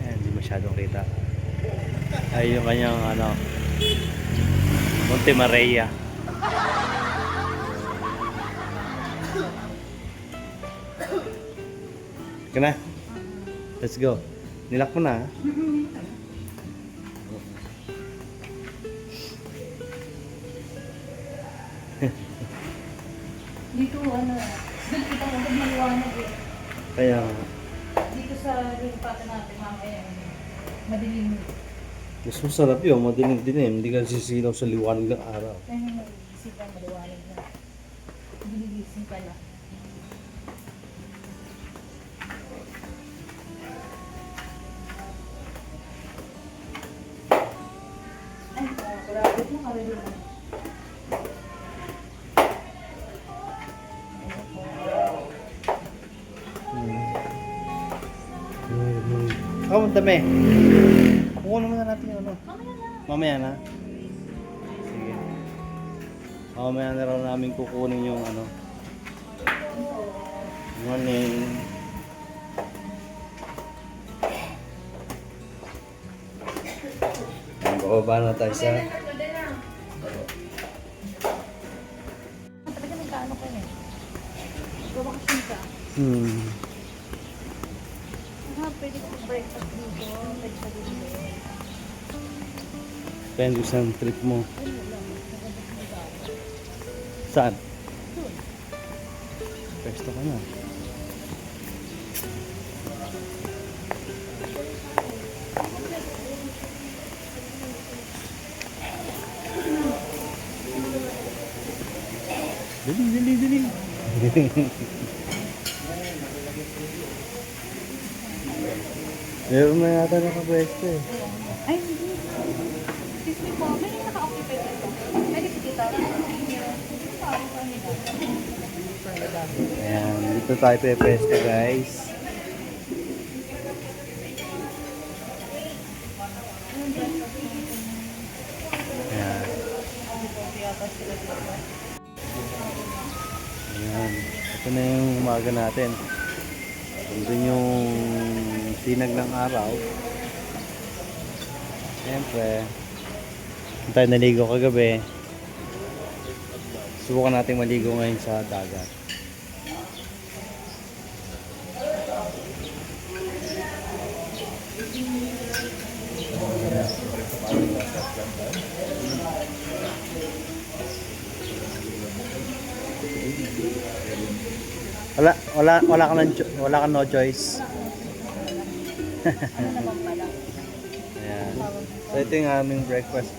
Ayan, hindi masyadong kita. Ay, yung kanyang ano, Monte Maria. Kana? Let's go. Nilak mo na. Ha? Dito, ano, doon kita ko maliwanag eh. Kaya, Dito sa lipatan natin, mamaya, madilim. mas masarap yun. Madilim-dilim. Hindi ka sisilaw sa liwanag ng araw. Kaya yung mag-iisip ang maliwanag na. Giligising pala. Ay, grabe mo, karilo na. Ako, dami. Kukunin muna natin yung ano. Mamaya na. Sige. Mamaya na raw namin kukunin yung ano. Morning. Bababa na tayo sa... Talaga nagkaano ko eh. Babakasyon ka. Pwede ko breakfast dito. Pwede ka dito. Depende sa trip mo. Saan? Pwesto ka na. Dali. Meron na yata nakapwesto eh. Ay, hindi. Excuse me po, may naka-occupy dito. Pwede po dito. Ayan, dito tayo pwesto guys. Ayan. Ayan. Ito na yung umaga natin. Doon yung sinag ng araw. Siyempre, tayo naligo kagabi. Subukan natin maligo ngayon sa dagat. Wala ka no choice. Ano naman pala? Ayan. Tawag dito. So ito yung aming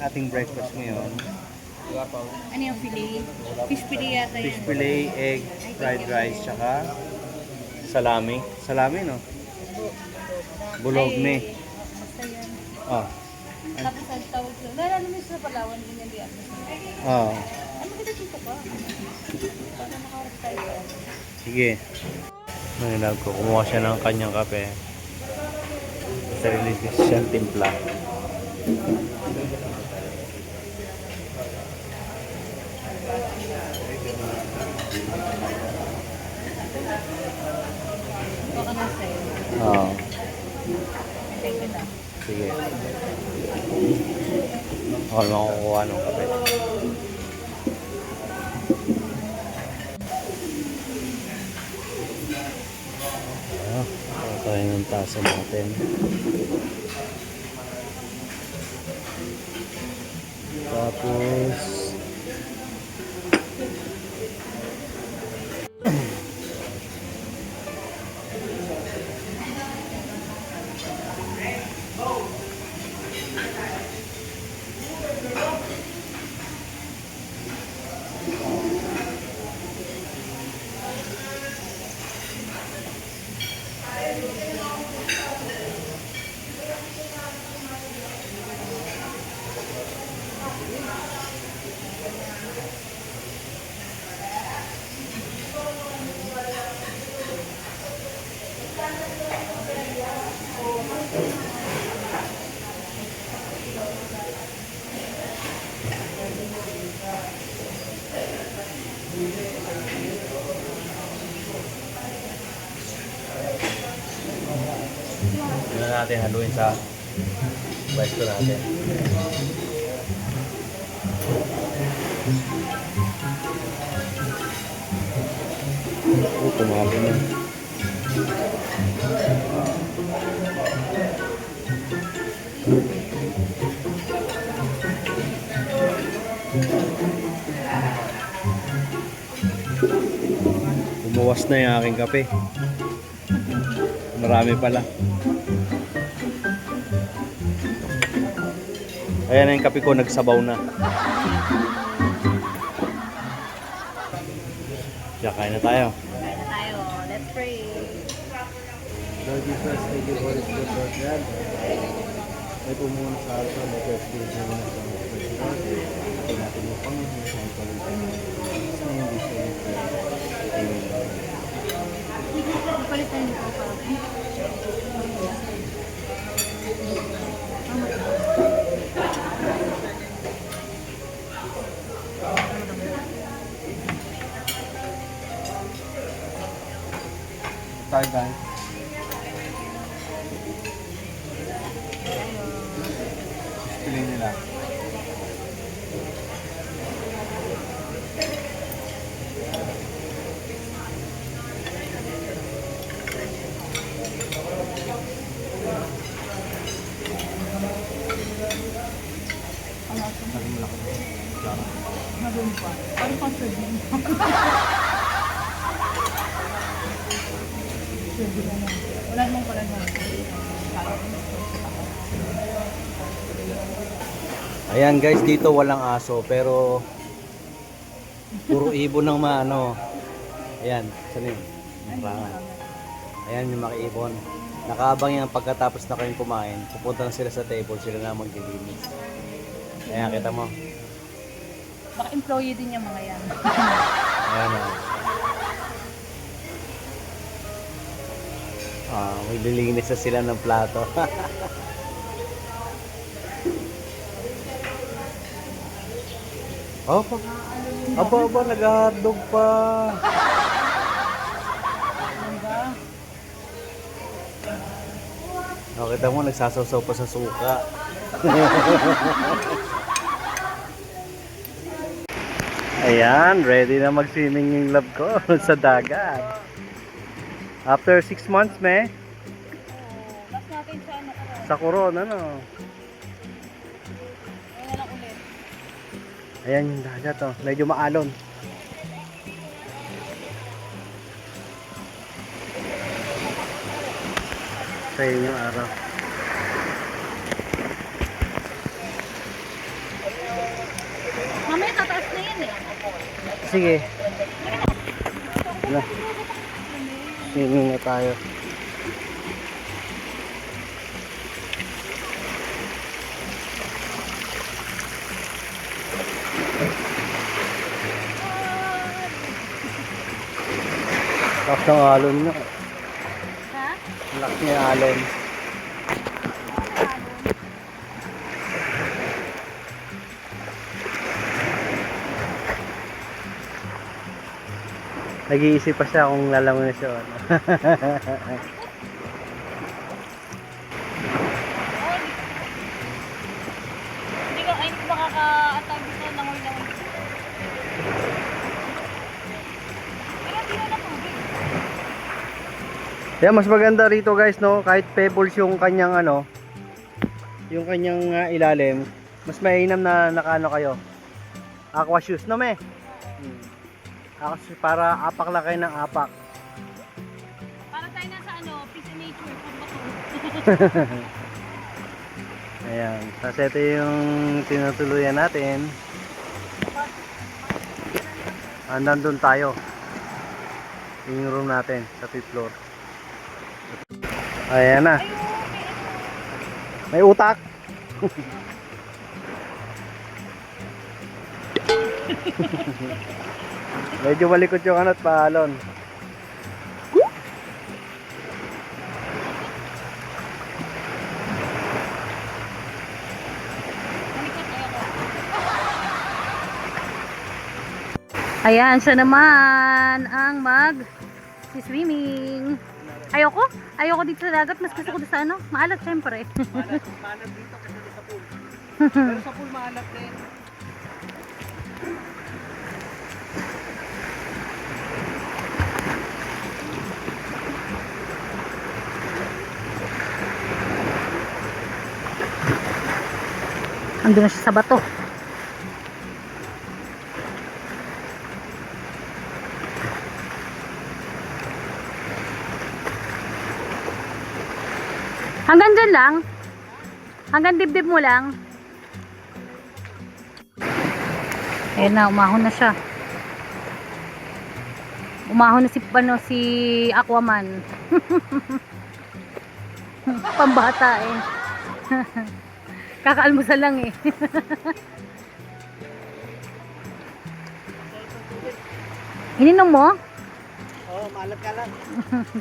ating breakfast ngayon. Ano yung fillet? Fish fillet yata Fish yan. fillet, egg, fried rice, tsaka salami. Salami, no? Bulogni. Basta yan. Oh. Tapos ang tawag ko. Nalala mo sa Palawan, ganyan di ako. Oh. Ano kita dito ka? Para nakaharap tayo. Sige. Nanginag ko. Kumuha siya ng kanyang kape. Sarili siyang timpla. Baka na sa'yo. Oo. Thank you na. Sige. Ako naman kukuha ng kape. Tayo ng tasa natin. Tapos yun na natin haluin sa pwesto natin. Tumalo na. Umuwas na yung aking kape. Marami pala. Ayan na yung kape ko, nagsabaw na. Kaya kain na tayo. Kaya na tayo. Let's pray. Lord Jesus, thank you for this good Lord God. May pumuna sa alta, may birthday sa mga sa mga birthday. Ito natin yung Panginoon sa mga palitan. Sa mga gusto ng Amen. Palitan niyo po pa. Tayo guys. Piliin nila. Parang pang-serving. Wala mong pala na. Ayan guys, dito walang aso pero puro ibon ng maano. Ayan, saan yun? Marangan. Ayan yung makiibon. Nakaabang yan pagkatapos na kayong kumain. Pupunta na sila sa table, sila na maglilinis. Ayan, kita mo. Baka employee din yung mga yan. Ayan o. Maglilinis na sila ng plato. Opo. Opo, nag-hotdog pa. O, kita mo, nagsasawsaw pa sa suka. Ayan, ready na mag-swimming yung love ko sa dagat. After 6 months, me. Last natin sa ano ka. Sa Coron, ano. Ngayon na lang ulit. Ayan yung dagat, oh. Medyo maalon. Sa yung araw. sige. Na. Swimming na tayo. Lakas ng alon niya. Ha? Lakas niya yung alon. Nag-iisip pa siya kung lalangoy na siya. o ano. Hindi ko, ay hindi makaka-atag dito langoy-langoy. Pero hindi na tubig. Kaya mas maganda rito guys, no, kahit pebbles yung kanyang ano, yung kanyang ilalim, mas mainam na nakaano kayo. Aqua shoes, no me? Aqua shoes para apak lang kayo ng apak. Para tayo nasa ano, peace and nature, pag bato. Ayan, tapos ito yung tinutuluyan natin. Nandun tayo. Yung room natin sa 5th floor. Ayan na. May utak. Medyo malikot yung ano at paalon. Ayan, siya naman ang swimming. Ayoko dito sa dagat, mas gusto ko dito sa ano, maalat syempre. Maalat dito kasi sa pool. Pero sa pool maalat din. Andun na siya sa bato. Hanggang dyan lang? Hanggang dibdib mo lang? Ayan na, umahon na siya. Umahon na si Aquaman. Pambata eh. Kakaalmusal lang eh. Ininom mo? Oo, maalat ka lang.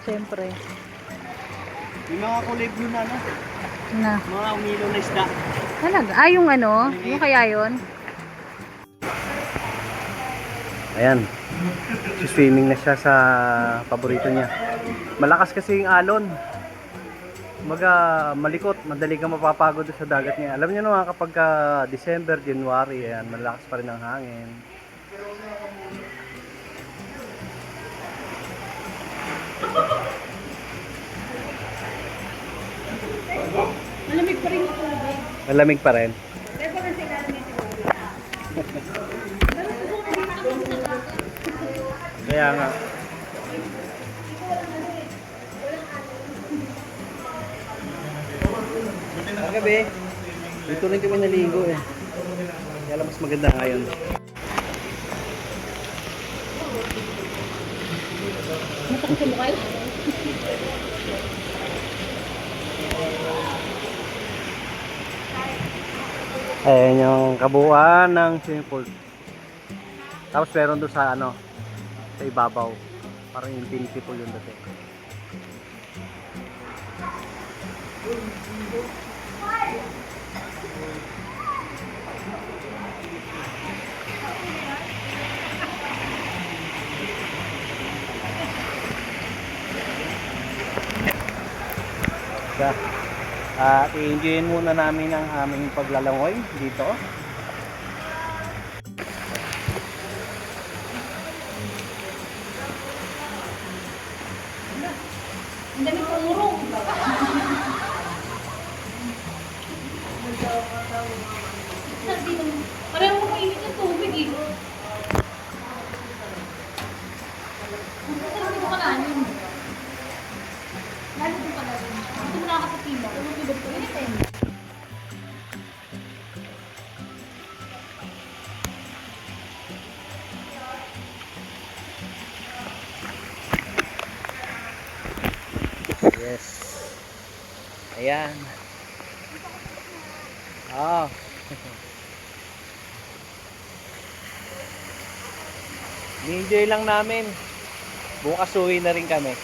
Siyempre. Yung mga kulay blue na ano, Na. mga umilo na isda. Talaga? Ah, yung ano? Yung kaya yun? Ayan. Swimming na siya sa paborito niya. Malakas kasi yung alon. Malikot, madali kang mapapagod sa dagat niya. Alam niyo naman kapag December, January, ayan, malakas pa rin ang hangin. Malamig pa rin yung tubig. Malamig pa rin. Kaya nga. Gabi, dito rin kami naligo eh. Kaya lang mas maganda ngayon. Matakot sa mukha yun? Ayan yung kabuuan ng swimming pool. Tapos meron doon sa ano, sa ibabaw. Parang infinity pool yung dati. At i-enjoyin muna namin ang aming paglalangoy dito. Ang dami kong urong. Parang mo mainit yung tubig eh. Ang mo kalanin. Lalo mo kalanin. Gusto mo nakakapila. Tumutibad ko yun eh. Yes. Ayan. Oh. Ni-enjoy lang namin. Bukas uwi na rin kami.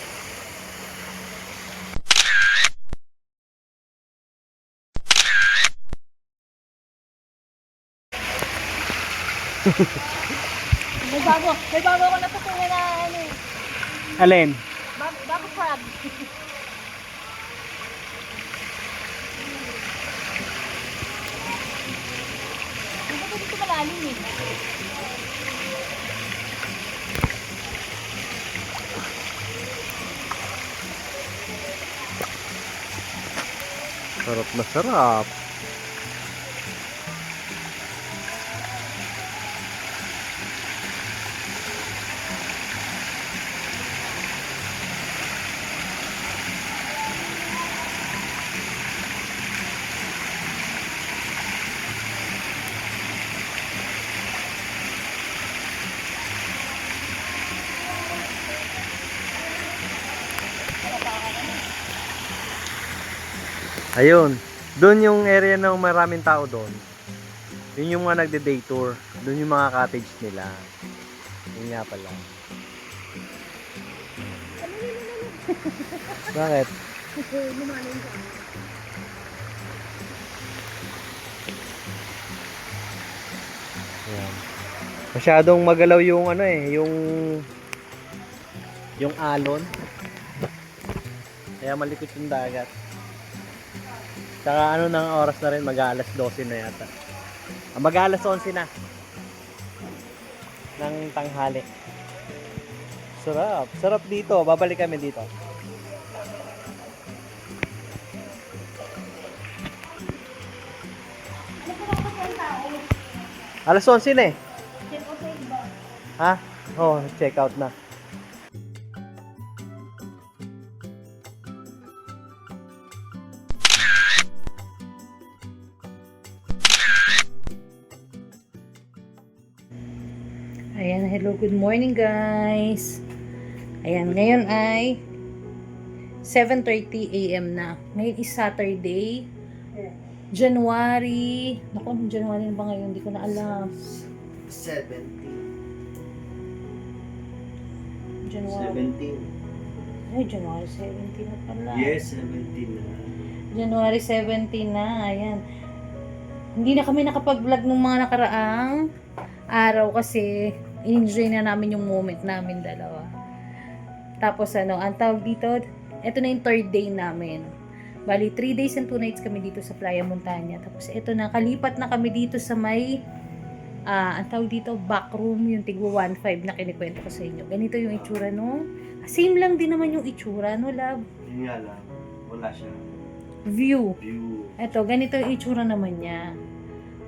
May bago ako natutunan na ano eh. Alin? Bago crab. Hindi ko dito malalim eh. Sarap na sarap. Ayun, doon yung area ng maraming tao doon. Yun yung mga nagde-day tour. Doon yung mga cottage nila. Yun nga pala. Bakit? Ayan. Masyadong magalaw yung ano eh, yung alon. Kaya malikot yung dagat. Saka ano nang oras na rin, mag-aalas 12 na yata. Mag-aalas 11 na. Ng tanghali. Sarap. Sarap dito. Babalik kami dito. Alas 11 na eh. Ha? Oh, check out na. Ayan, hello, good morning guys. Ayan, ngayon ay 7:30 AM na. Ngayon is Saturday, January. Naku, anong January na ba ngayon? Hindi ko na alam. 17. January. Ay, January 17 na pala. Yes, 17 na. January 17 na, ayan. Hindi na kami nakapag-vlog nung mga nakaraang araw kasi enjoy na namin yung moment namin dalawa. Tapos ano, ang tawag dito, ito na yung third day namin. Bali, 3 days and 2 nights kami dito sa Playa Montana. Tapos ito na, kalipat na kami dito sa may, ang tawag dito, back room, yung tigwa 1.5 na kinikwento ko sa inyo. Ganito yung itsura, no? Same lang din naman yung itsura, no, love? Yun nga lang, wala siya. View. View. Ito, ganito yung itsura naman niya.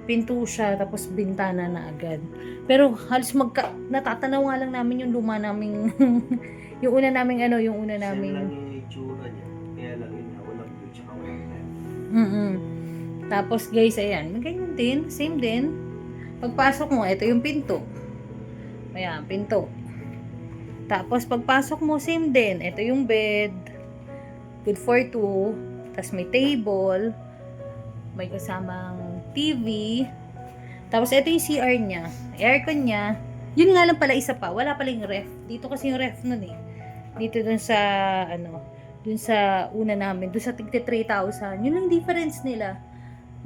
Pinto siya, tapos bintana na agad. Pero halos natatanaw nga lang namin yung luma naming, yung una naming ano, yung una Same naming... lang yung itsura niya. Kaya lang yun, walang view, tsaka walang time. Tapos guys, ayan, ganyan din, same din. Pagpasok mo, ito yung pinto. Ayan, pinto. Tapos pagpasok mo, same din. Ito yung bed. Good for two. Tapos may table. May kasamang TV. Tapos ito yung CR niya. Aircon niya. Yun nga lang pala isa pa. Wala pala yung ref. Dito kasi yung ref nun eh. Dito dun sa, ano, dun sa una namin. Dun sa tigte 3,000. Yun lang difference nila.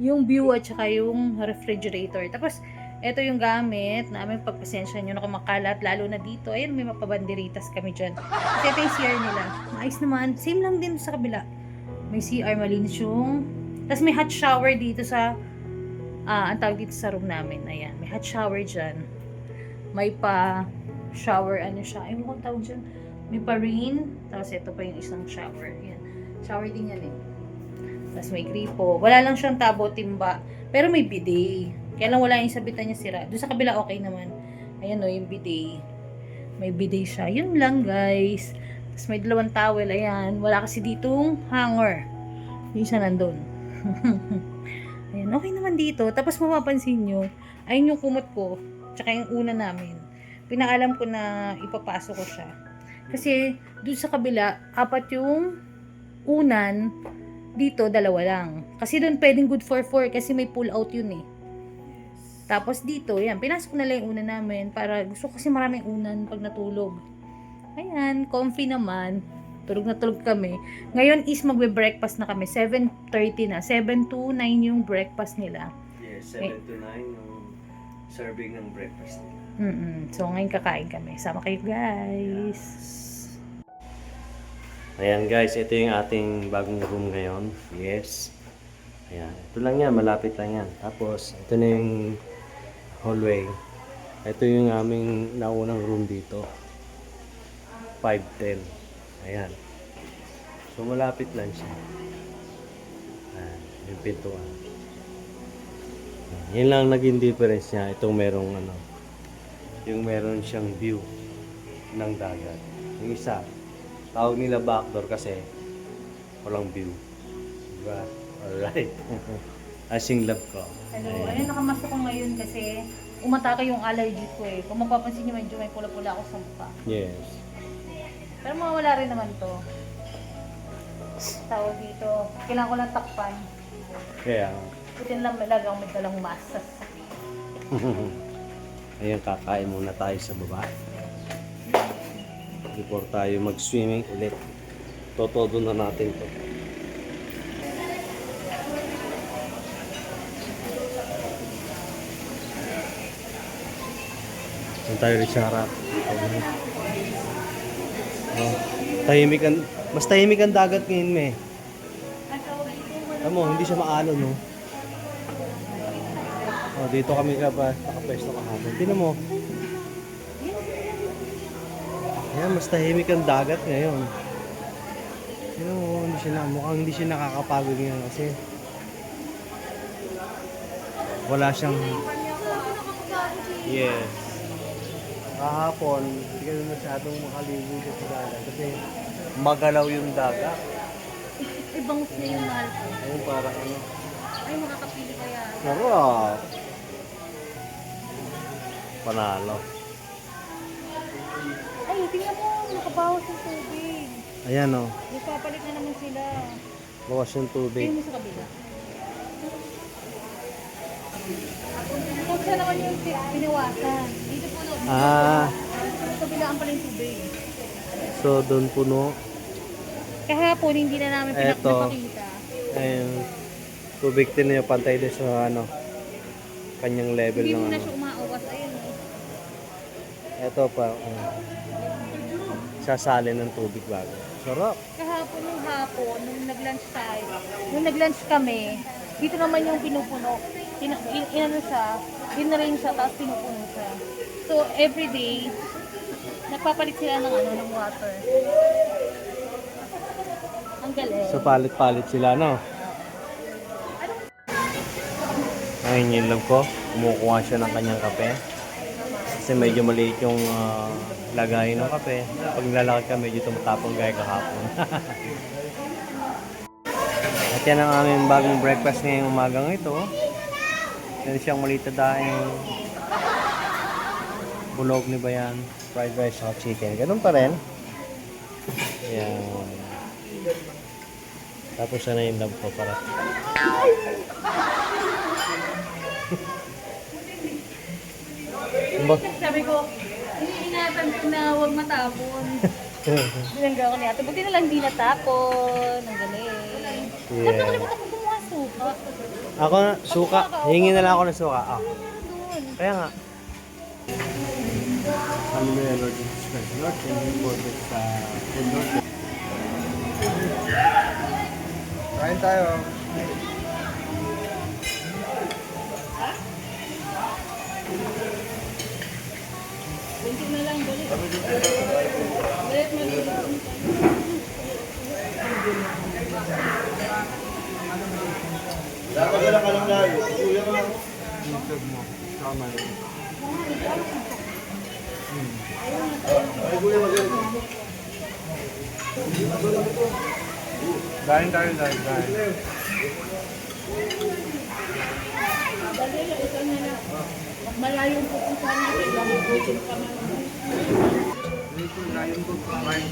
Yung view at saka yung refrigerator. Tapos, ito yung gamit namin. Pagpasensya nyo na kumakalat. Lalo na dito. Ayun, may mapabanderitas kami dyan. Kasi ito yung CR nila. Maayos naman. Same lang din sa kabila. May CR, malinis yung... Tapos may hot shower dito sa... ang tawag dito sa room namin. Ayan. May hot shower dyan. May pa... shower, ano siya. Ay, mo tawag dyan. May pa rain. Tapos ito pa yung isang shower. Ayan. Shower din yan eh. Tapos may gripo. Wala lang siyang tabo, timba. Pero may bidet. Kaya lang wala yung sabitan niya sira. Doon sa kabila okay naman. Ayan o, yung bidet. May bidet siya. Yun lang guys. Tapos may dalawang towel. Ayan. Wala kasi ditong hanger. Yung isa nandun. Ayan. Okay naman dito. Tapos mapapansin nyo, ayun yung kumot ko. Tsaka yung una namin. Pinaalam ko na ipapasok ko siya. Kasi doon sa kabila, apat yung unan, dito 2 lang. Kasi doon pwedeng good for 4 kasi may pull out yun eh. Tapos dito, yan, pinasok na lang yung unan namin para gusto ko kasi maraming unan pag natulog. Ayan, comfy naman. Tulog na tulog kami. Ngayon is magbe-breakfast na kami. 7:30 na. 7 to 9 yung breakfast nila. Yes, 7 to 9 yung serving ng breakfast nila. So, ngayon kakain kami. Sama kayo, guys. Ayan guys, ito yung ating bagong room ngayon. Yes. Ayan, ito lang yan, malapit lang yan. Tapos, ito na yung hallway. Ito yung aming naunang room dito. 510. Ayan. So, malapit lang siya. Ayan, yung pintuan. Yan lang naging difference niya. Itong merong yung meron siyang view ng dagat. Yung isa, tawag nila backdoor kasi walang view. Diba? Alright. Asing love ko. Hello, ayun nakamasok ko ngayon kasi umatake yung allergy ko eh. Kung mapapansin niyo medyo may pula-pula ako sa mukha. Yes. Pero mawala rin naman to. Tawag dito. Kailangan ko lang takpan. Kaya, Putin lang malagang may dalang masas. ayan, kakain muna tayo sa baba. Before tayo mag-swimming ulit. Totodo na natin to. Saan tayo rin sa harap? Tahimik ang, mas tahimik ang dagat ngayon, me. Alam mo, hindi siya maalon, no? Oh, dito kami nakapwesto kahapon. Tingnan mo. Ayan, mas tahimik ang dagat ngayon. Tingnan mo, mukhang hindi siya nakakapagod ngayon kasi wala siyang... Yes. Kahapon, hindi kami masyadong makaligo dito sa dagat kasi magalaw yung dagat. Ibang na yung mahal ko. Ayun, parang ano. Ay, makakapili kaya. Sarap! Panalo. Ay, tingnan mo. Nakabawas yung tubig. Ayan, oh. Nagpapalit na naman sila. Bawas yung tubig. Tingnan mo sa kabila. Kung saan naman yung binawasan. Dito po doon. Ah, Sa kabilaan pala yung tubig. so doon puno. Kahapon, hindi na namin Eto. pinapakita. Ayun. Tubig din niya pantay din sa kanyang level Hindi ng mo na siya umaawas. Ayun. Ito pa. Sasali ng tubig bago. Sarap. Kahapon yung hapon, nung nag-lunch tayo, nung nag-lunch kami, dito naman yung pinupuno. Inano siya, in-range siya, tapos pinupuno siya. So, everyday, nagpapalit sila ng water. Ang galing. So palit-palit sila, no? Ayun yung love ko. Kumukuha siya ng kanyang kape. Kasi medyo maliit yung lagay ng kape. Pag nilalakad ka, medyo tumatapong gaya kahapon. At yan ang aming bagong breakfast ngayong umagang ito. Yan siyang maliit na daing bulog ni Bayan. Fried rice at chicken. Ganun pa rin. Yan. Tapos sana yung love ko para. Sabi ko, iniingatan ko na huwag matapon. Binangga ko niya. Buti na lang di natapon. Ang galing. Yeah. Sabi ko naman ako gumawa suka. Ako na, suka. Hingi na lang ako ng suka. Ah. Doon. Kaya nga. Hallelujah, Lord Jesus Christ. Lord, thank you for this food, Lord. Kain tayo. Bunti na lang, balik. Balik, maliit. Dapat ka lang lalo. Kuya ka lang. YouTube mo. Tama yun. Ay, kuya, magaling. Kain tayo, kain. Malayo po kung saan natin. Lalo po yung kami. Dito, kain ko. Kain.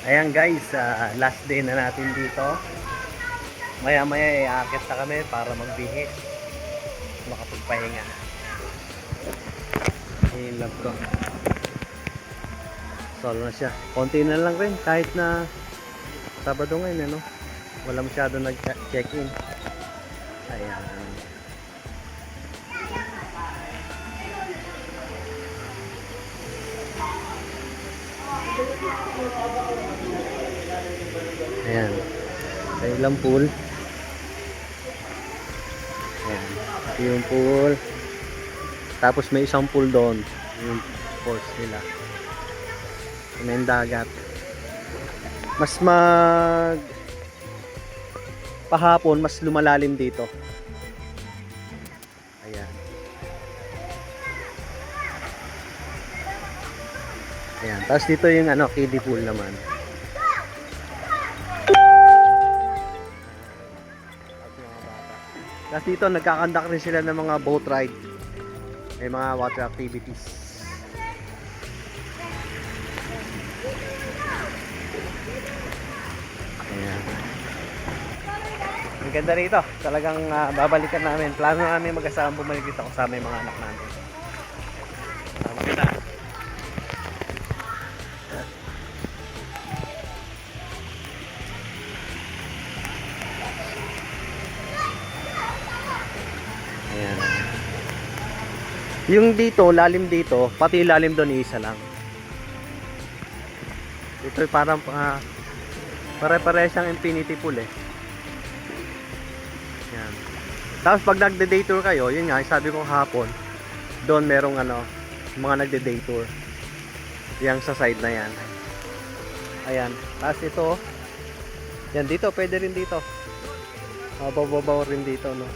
Ayan guys, last day na natin dito. Maya maya iaakit na kami para magbihis, makapagpahinga. Ayun lang to. Solo na siya. Konti na lang rin kahit na Sabado ngayon, ano? Wala masyado nag-check-in. Ayan. Ayan. Sa ilang pool. Ayan. Ito yung pool. Tapos may isang pool doon. Yung course nila. May dagat. Mas pahapon, mas lumalalim dito. Ayan. Ayan. Tapos dito yung kiddie pool naman. Tapos dito nagkakandak rin sila ng mga boat ride. May mga water activities. Ayan. Ang ganda rito. Talagang babalikan namin. Plano namin mag-asama bumalik dito kasama yung mga anak namin. Maganda. Ayan. Yung dito, lalim dito, pati lalim doon isa lang. Ito parang pare-pare siyang infinity pool eh. Yan. Tapos pag nagde-day tour kayo, yun nga, sabi ko hapon, doon merong mga nagde-day tour. Yang sa side na yan. Ayan. Tapos ito, yan dito, pwede rin dito. Babaw rin dito, no.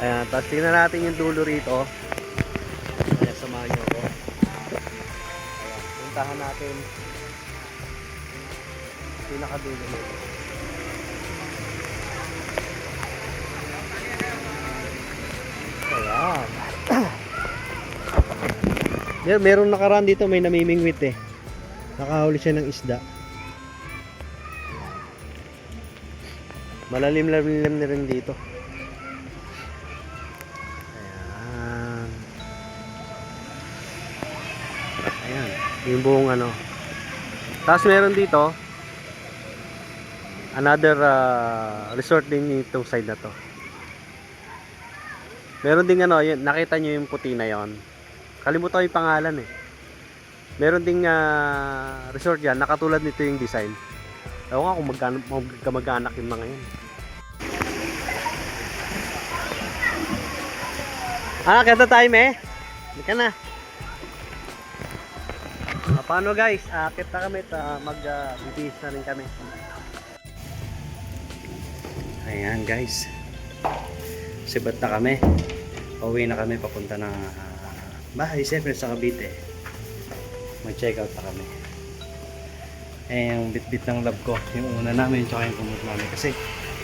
Ayan, tapos tingnan natin yung dulo rito. Ayan, samahan nyo ko. Ayan, puntahan natin pinakadulo nito. Ayan. Meron nakaraan dito, may namimingwit eh. Nakahuli siya ng isda. Malalim-lalim na rin dito. Ayan, yung buong Tapos meron dito another resort din itong side na to. Meron ding yun, nakita nyo yung puti na yon. Kalimutan ko yung pangalan eh. Meron ding resort yan, nakatulad nito yung design. Ewan nga kung magkamag-anak yung mga yun. Kaya time eh. Hindi ka na. Paano guys? Akit na kami at mag-bibihis na rin kami. Ayan guys. Sibat na kami. Pauwi na kami papunta na bahay. Siyempre sa Cavite. Mag-check out na kami. Yung bit-bit ng lab ko. Yung una namin tsaka yung kumot namin. Kasi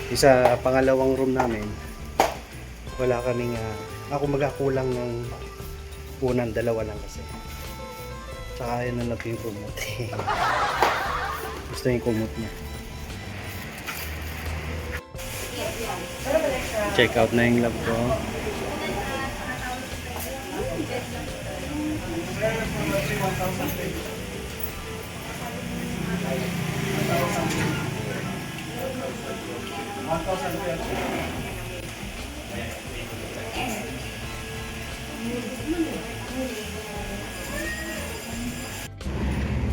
isa pangalawang room namin wala kaming kulang ng unang dalawa lang kasi. Tsaka yun ang lab yung kumot. Gusto yung kumot niya. Check out na yung lab ko.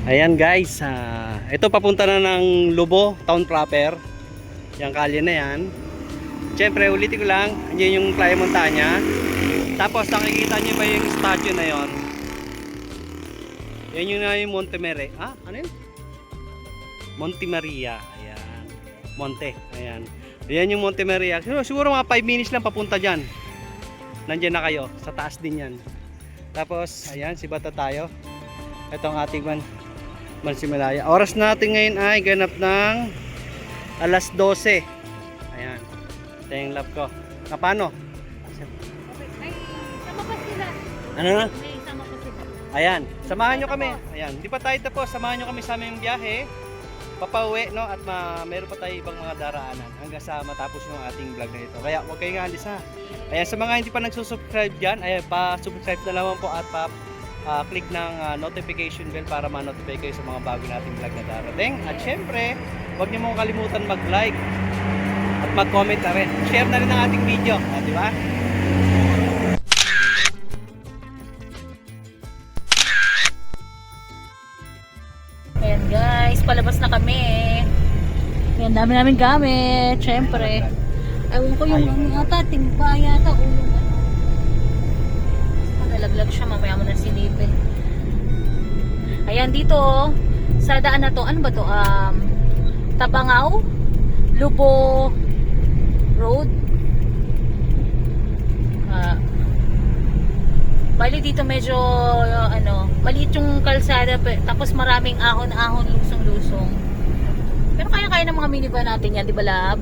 Ayan guys, ito papunta na ng Lobo, town proper. Yung kalye na yan. Siyempre ulitin ko lang, yun yung Playa Montana. Tapos nakikita nyo ba yung statue na yon? Yan yung Monte Mere. Ano yun? Monte Maria. Ayan. Monte. Ayan. Ayan yung Monte Maria. Siguro mga 5 minutes lang papunta dyan. Nandiyan na kayo. Sa taas din yan. Tapos, ayan, sibata tayo. Ito ang ating Mansimalaya. Oras natin ngayon ay ganap ng alas 12. Ayan. Ito yung lab ko. Paano? Ano na? May isama ko si Ayan, samahan nyo kami. Ayan, di pa tayo tapos. Samahan nyo kami sa aming biyahe. Papauwi, no? At meron pa tayo ibang mga daraanan hanggang sa matapos yung ating vlog na ito. Kaya huwag kayong aalis ha. Ayan, sa mga hindi pa nagsusubscribe dyan, ayan, pa-subscribe na naman po at click ng notification bell para ma-notify kayo sa mga bago nating vlog na darating. At syempre, huwag niyo mong kalimutan mag-like at mag-comment na rin. Share na rin ang ating video, di ba? Ayan guys, palabas na kami. Ayan, dami namin gamit. Syempre. Ewan ko yung ano ata, timba yata. O yung ano. Nalaglag siya, mamaya mo na silipin. Ayan, dito sa daan na to, ano ba to? Tabangaw? Lubo Road? Bali dito medyo maliit yung kalsada tapos maraming ahon-ahon, lusong-lusong. Pero kaya-kaya ng mga minivan natin yan, di ba lab?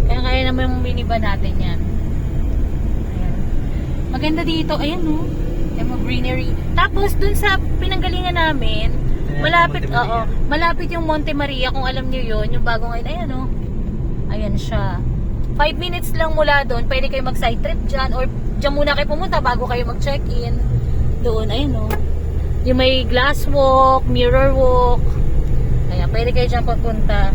Kaya-kaya naman yung minivan natin yan. Ayan. Maganda dito, ayan no. Yung mga greenery. Tapos dun sa pinanggalingan namin, malapit, malapit yung Monte Maria, kung alam niyo yun, yung bago ngayon, ayan no. Ayan siya. 5 minutes lang mula doon, pwede kayo mag-side trip dyan or dyan muna kayo pumunta bago kayo mag-check-in. Doon, ayun o. Yung may glass walk, mirror walk. Ayan, pwede kayo dyan papunta.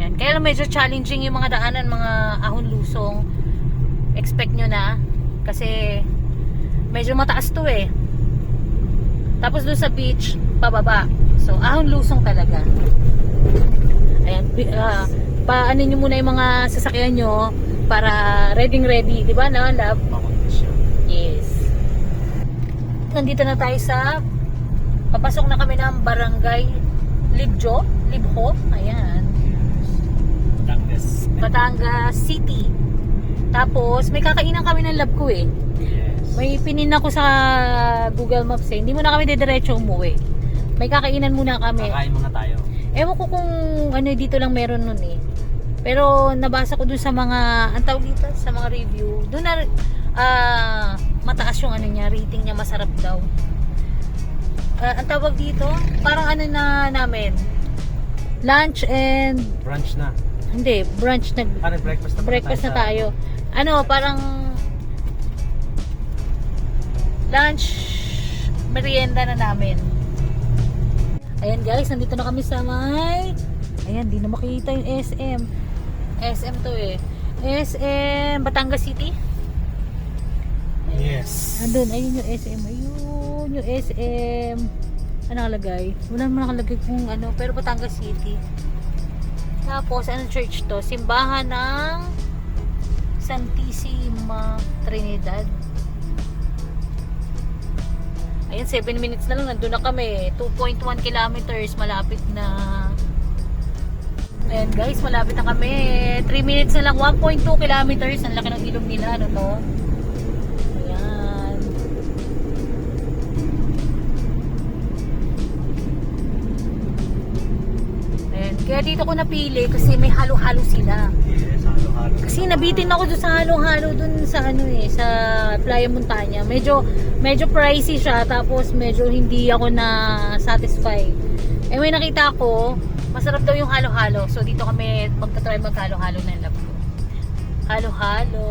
Ayan, kaya lang medyo challenging yung mga daanan, mga ahon-lusong. Expect nyo na. Kasi medyo mataas to eh. Tapos doon sa beach, pababa. So, ahon-lusong talaga. Ayan, paano nyo muna yung mga sasakyan nyo para ready, di ba na, love? Yes. Nandito na tayo sa papasok na kami ng barangay Libjo, Libho, ayan. Batangas City. Tapos, may kakainan kami ng love ko eh. May pinin ako sa Google Maps eh. Hindi muna kami didiretso umuwi. May kakainan muna kami. Kakain muna tayo. Ewan ko kung ano dito lang meron nun eh. Pero nabasa ko dun sa mga, ang tawag dito, sa mga review. Dun na mataas yung ano niya, rating niya, masarap daw. Ang tawag dito, parang ano na namin, lunch and Brunch na. hindi, brunch na. Breakfast Na tayo. Ano, parang lunch merienda na namin. Ayan guys, nandito na kami sa may, ayan, di na makita yung SM. SM to eh. SM Batangas City. Yes. Andun, ayun yung SM. Ayun yung SM. Ano nakalagay? Wala naman nakalagay kung ano, pero Batangas City. Tapos, anong church to? Simbahan ng Santissima Trinidad. Ayan, 7 minutes na lang, nandun na kami. 2.1 kilometers, malapit na. Ayan guys, malapit na kami. 3 minutes na lang, 1.2 kilometers. Ang laki ng ilog nila, ano to? Ayan. Ayan, kaya dito ko napili kasi may halo-halo sila. Kasi nabitin ako doon sa halo-halo doon sa ano eh, sa Playa Montana. Medyo pricey siya, tapos medyo hindi ako na satisfied. Eh may nakita ako, masarap daw yung halo-halo. So dito kami magta-try maghalo-halo ng love ko. Halo-halo.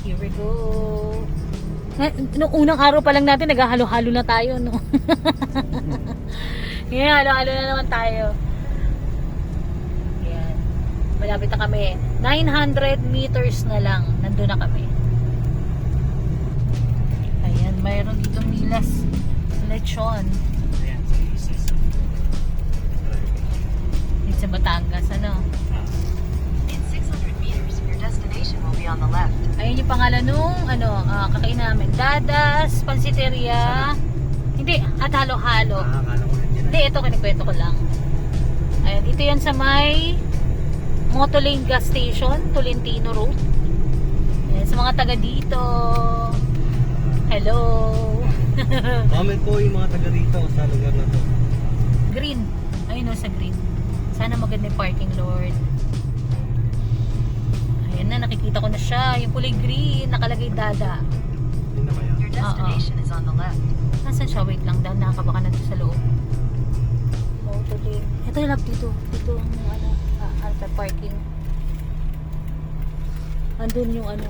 Here we go. Nung unang araw pa lang natin naghahalo-halo na tayo, no. Ngayon halo-halo na naman tayo. Malapit na kami. 900 meters na lang. Nandun na kami. Ayan, mayroon dito Milas Lechon. Dito sa Batangas, ano? In 600 meters, your destination will be on the left. Ayun yung pangalan nung, kakain namin. Dadas, Pansiteria. Hindi, at halo-halo. Hindi, ito kinikwento ko lang. Ayan, ito yan sa may Motolane Gas Station, Tolentino Road. Ayan, sa mga taga dito. Hello. Comment po yung mga taga rito sa lugar na to. Green. Ayun o, sa green. Sana maganda yung parking, Lord. Ayan na, nakikita ko na siya. Yung kulay green, nakalagay dada. Yun na ba yan? Your destination is on the left. Nasaan siya? Wait lang, dahil nakakabaka na dito sa loob. Moto lane. Ito yung lab dito. Dito ang ano, alta parking. Andun yung ano.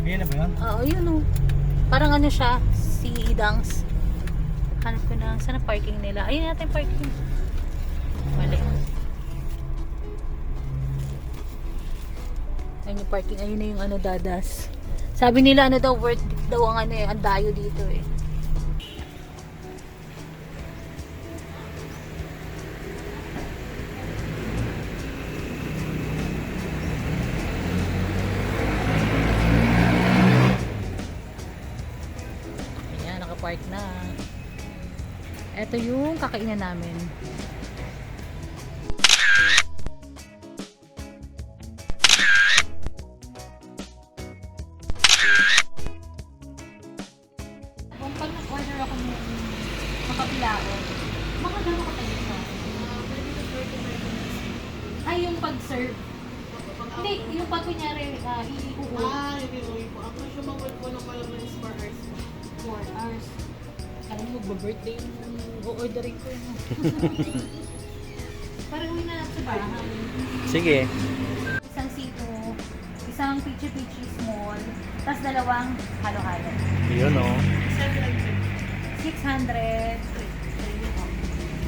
Yan na ba yan? Oo, yun o. Parang ano siya, si Idangs. Hanap ko na, saan ang parking nila? Ayun natin parking. Mali. Ayun yung parking, ayun na yung ano, dadas. Sabi nila ano daw, worth daw ang ano eh, ang dayo dito eh. Ayan, nakapark na. Ito yung kakainan namin. Kung pag nag-order ako ng makapilaon, mga gano'n katayo sa ay, yung pag-serve. Hindi, yung pag kunyari, iuwi. Hindi po. Ako siya mag-work po ng malam ng 4 hours po. 4 hours. Alam mo, magba-birthday yung o-ordering ko yun. Parang uwi na lang sa bahay. Sige. Isang sito, isang pichi-pichi small, tapos dalawang halo-halo. Yun o. 600.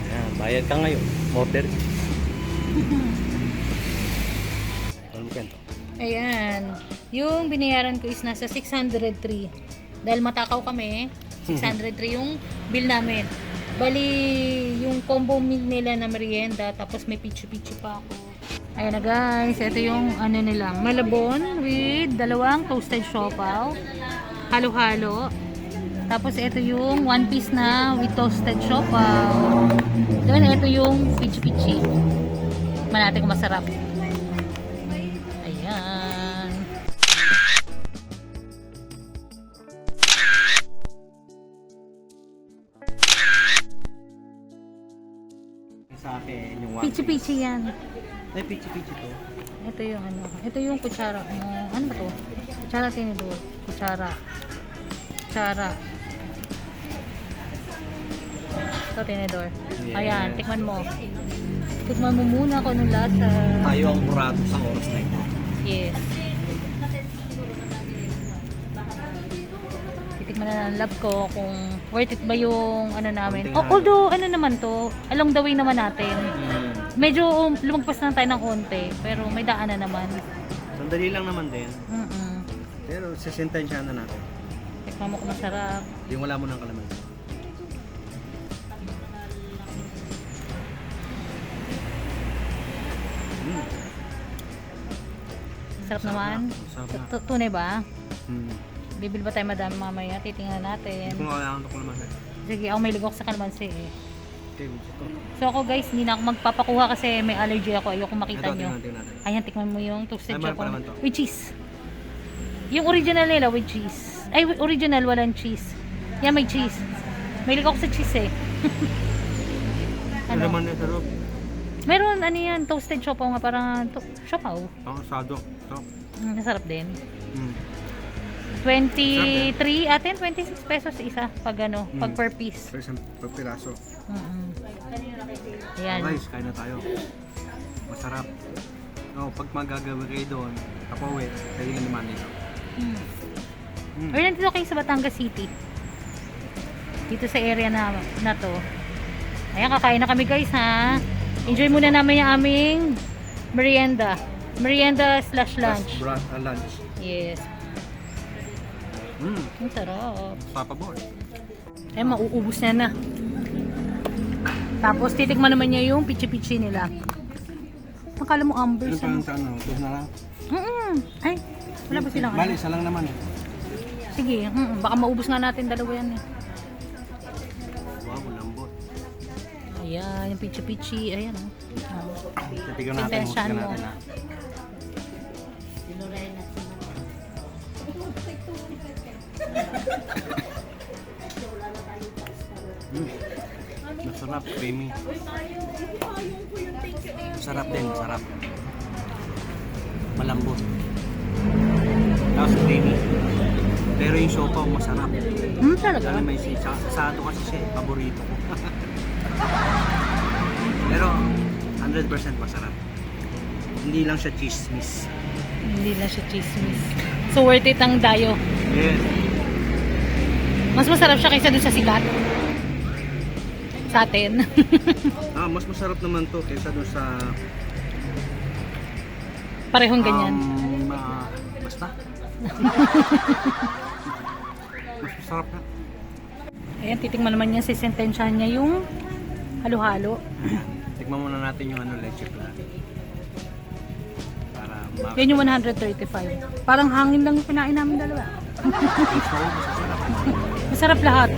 Ayan, bayad ka ngayon. Order. Anong kwento? Ayan. Yung binayaran ko is nasa 603. Dahil matakaw kami, 603 yung bill namin. Bali, yung combo meal nila na merienda, tapos may pichi-pichi pa ako. Ayan na guys, ito yung ano nila, malabon with dalawang toasted siopaw, halo-halo. Tapos ito yung one piece na with toasted siopaw. Then ito yung pichi-pichi. Manati kung masarap. Ayan. Sa akin, yung one Pichi-pichi yan. Ay, pichi-pichi to. Ito yung ano. Ito yung kutsara. Ano ba to? Kutsara tinidor. Kutsara. Kutsara. Ito tinidor. Yes. Ayan, tikman mo. Tikman mo muna kung anong lasa. Tayo ang kurado sa oras na ito. Yes. Titikman na ng lab ko kung worth it ba yung ano namin. Konting Although ano naman to, along the way naman natin. Medyo lumagpas na tayo ng konti, pero may daan na naman. Sandali lang naman din. Mm-mm. Pero sisintensya na natin. Tikman mo kung masarap. Yung wala mo ng kalamansi. Sarap naman. Sarap na. Tunay ba? Hmm. Bibil ba tayo madami mamaya? Titingnan natin. Kung kailangan ito kalamansi. Sige, ako may ligok sa kalamansi eh. Okay, gusto. So ako guys, hindi na ako magpapakuha kasi may allergy ako. Ayoko makita Ito, nyo. tingnan natin. Ayan, tikman mo yung toasted Ay, meron pa choco. naman to. With cheese. Yung original nila with cheese. Ay, original walang cheese. Yan, may cheese. May ligok sa cheese eh. Ano ano? naman yung sarap? Meron, ano yan, toasted choco nga, parang chopaw. Ang sado. Ito. Masarap din. Hmm. 23 atin, 26 pesos isa pag ano, pag per piece. Pero isang pagpiraso. Ayan. Guys, kain na tayo. Masarap. No, pag magagawin kayo doon, kapawi, kayo lang naman dito. Or nandito kayo sa Batangas City. Dito sa area na to. Ayan, kakain na kami guys ha. Enjoy muna namin yung aming merienda. Merienda slash lunch. Lunch. Yes. Ang sarap. Papabor. Eh, mauubos na. Tapos titikman naman niya yung pichi-pichi nila. Akala mo ambers. Ano pa ano? Ito na lang. Ay, wala ba silang Bali, isa lang naman eh. Sige, baka maubos nga natin dalawa yan eh. Wow, lambot. Ayan, yung pichi-pichi. Ayan oh. Titigan natin, Sintensyahan husgan mo. natin ha. Masarap, creamy. Sarap din, sarap. malambot. Tapos creamy. Pero yung siopaw masarap. Talaga? Dahil may sasado kasi siya, paborito ko. Pero 100% masarap. Hindi lang siya chismis. Hindi na siya chismis. So worth it ang dayo. Yes. Mas masarap siya kaysa dun sa sikat. Sa atin. Mas masarap naman to kaysa doon sa Parehong ganyan. basta. Mas masarap na. Ayan, titikman naman niya, sisentensyahan niya yung halo-halo. Tikman muna natin yung leche plan. Para Yan yung 135. Parang hangin lang yung pinain namin dalawa. masarap. Masarap lahat.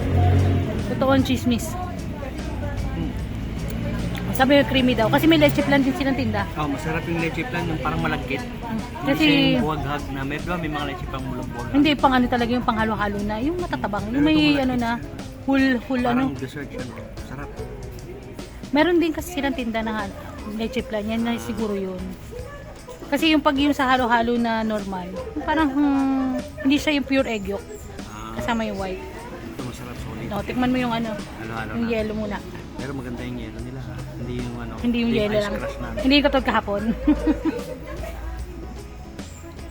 Totoo ang chismis. Sabi yung creamy daw. Kasi may leche plan din silang tinda. Masarap yung leche plan, yung parang malagkit. Hindi Kasi siya yung buwag-hag na may mga leche pang bulag-bulag. hindi pang ano talaga yung panghalo-halo na. Yung matatabang. Yung may ano na. Hul Parang ano. dessert siya. Sarap. Meron din kasi silang tinda na leche plan. Yan na siguro yun. Kasi yung pag yung sa halo-halo na normal. Yung parang hindi siya yung pure egg yolk. Kasama yung white. Ito masarap solid. No, tikman mo yung ano. Halo-halo Yung na. yellow muna. Pero maganda yung yelo nila ha. Hindi yung ano. Hindi yung ice yellow lang. crush namin. Hindi katulad kahapon.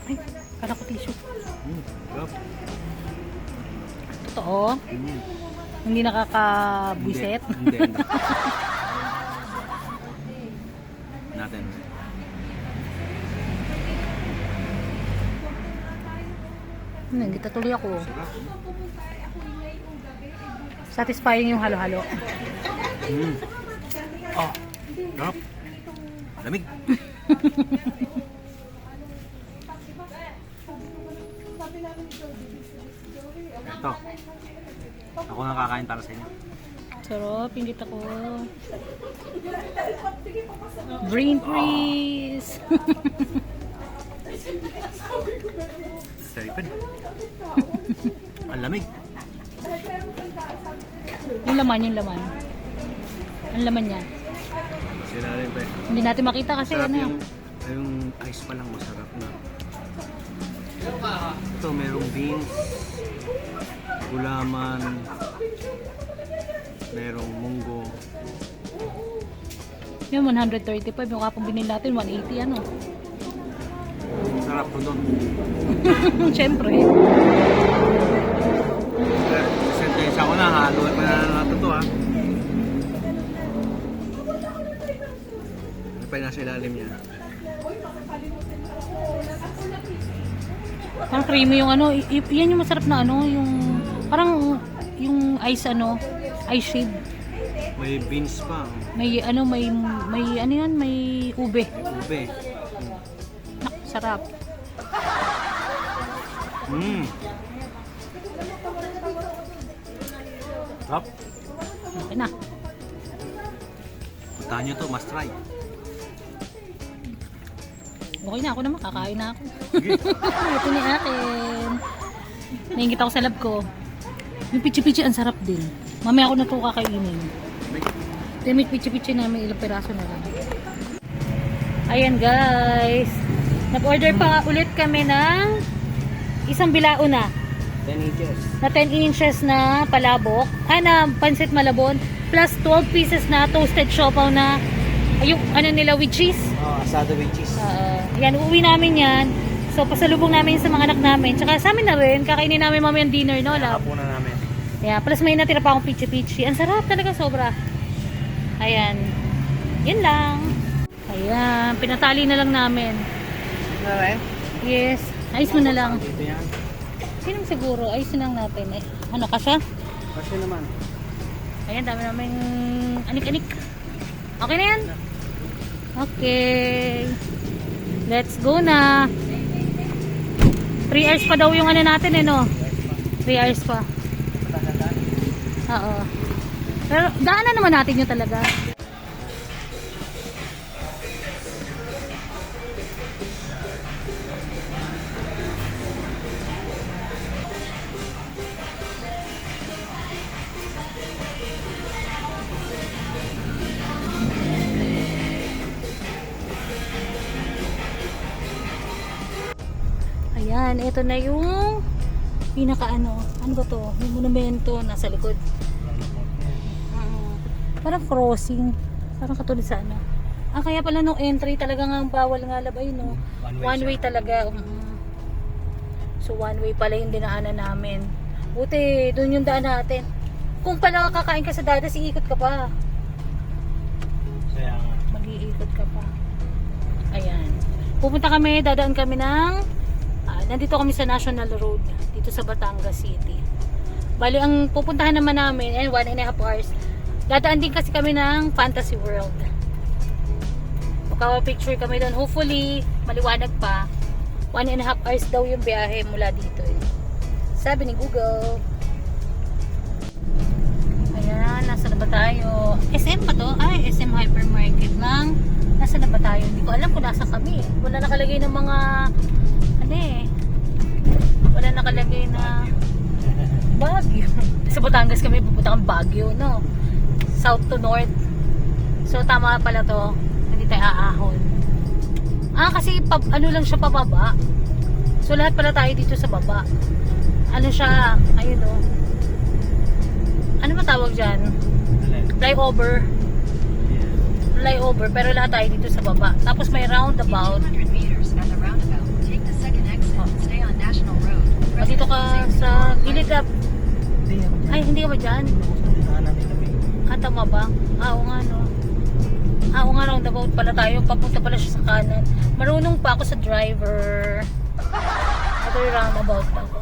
Ay, kala ko tissue. Sarap. Totoo. Hindi nakakabuiset. Hindi. Natin. Hindi tuloy ako. Sarap. Satisfying yung halo-halo. Sarap. Lamig. Ito. Ako nakakain para sa inyo. Sarap, pindit ako. Brain freeze. Saripin. Ang lamig. Yung laman. Ang laman niya. Sila rin pa. Hindi natin makita kasi Sarap ano. yung ice pa lang masarap na. Ito merong beans, gulaman, merong munggo. Yung 135, yung kapong binili natin, 180 ano. Sarap po doon. Siyempre. Sentensya ko na, haluan pa na natin to ha. Ano pa yung nasa ilalim niya? Parang creamy yung ano, yan yung masarap na ano, yung parang yung ice ano, ice shade. May beans pa. May ano, may ano yan, may ube. Ube. Nak, sarap. Sarap. Okay na. Puntahan nyo to, must try. Okay na, ako naman, kakain na ako. Ito ni akin. Naingit ako sa lab ko. Yung pichi-pichi, ang sarap din. Mamaya ako na ito kakainin. May pichi-pichi namin, ilang peraso na lang. Ayan guys. Nag-order pa ulit kami ng isang bilao na. 10 inches. Na 10 inches na palabok. Na pansit malabon. Plus 12 pieces na toasted siopaw na yung ano nila with cheese. Asado with cheese. Yan, uuwi namin yan. So, pasalubong namin sa mga anak namin. Tsaka sa amin na rin, kakainin namin mamayang dinner, no? Love? Nakapunan namin. Yeah, plus may natira pa akong pichi-pichi. Ang sarap talaga, sobra. Ayan. Yan lang. Ayan, pinatali na lang namin. Ito na rin? Yes. Ayos mo na lang. Ito yan. Sino siguro? Ayusin lang natin. Eh, ano ka siya? Kasi naman. Ayan, dami namin anik-anik. Okay na yan? Okay. Let's go na. 3 hours pa daw yung ano natin eh, no? 3 hours pa. Oo. Pero daanan naman natin yun talaga. Ayan, ito na yung pinaka ano ba to? Yung monumento nasa likod. Parang crossing. Parang katulad sa ano. Kaya pala nung entry talaga nga bawal nga labay, no? One way talaga. So one way pala yung dinaanan namin. Buti, doon yung daan natin. Kung pala kakain ka sa Dadas, iikot ka pa. Kaya nga. Mag-iikot ka pa. Ayan. Pupunta kami, dadaan kami ng nandito kami sa National Road dito sa Batangas City. Bali, ang pupuntahan naman namin 1.5 hours. Dadaan din kasi kami ng Fantasy World. Magka-picture kami doon. Hopefully, maliwanag pa. 1.5 hours daw yung biyahe mula dito. Sabi ni Google. Ayan, nasa na ba tayo? SM pa to? Ay, SM Hypermarket lang. Nasa na ba tayo? Hindi ko alam kung nasa kami. Wala nakalagay ng mga wala nakalagay na Baguio. Sa Batangas kami pupunta kang Baguio, no? South to north. So tama pala to. Hindi tayo aahon. Kasi ano lang siya pababa. So lahat pala tayo dito sa baba. Ano siya? Ayun, oh. Ano ba tawag dyan? Flyover. Flyover. Pero lahat tayo dito sa baba. Tapos may roundabout. 200 meters at the roundabout, take the second exit and stay on National Road. Dito ka sa gilid up. Ay, hindi ka ba dyan? Tama ba? Oo nga, no? Oo nga, roundabout pala tayo. Papunta pala siya sa kanan. Marunong pa ako sa driver. Ito yung roundabout pa ako.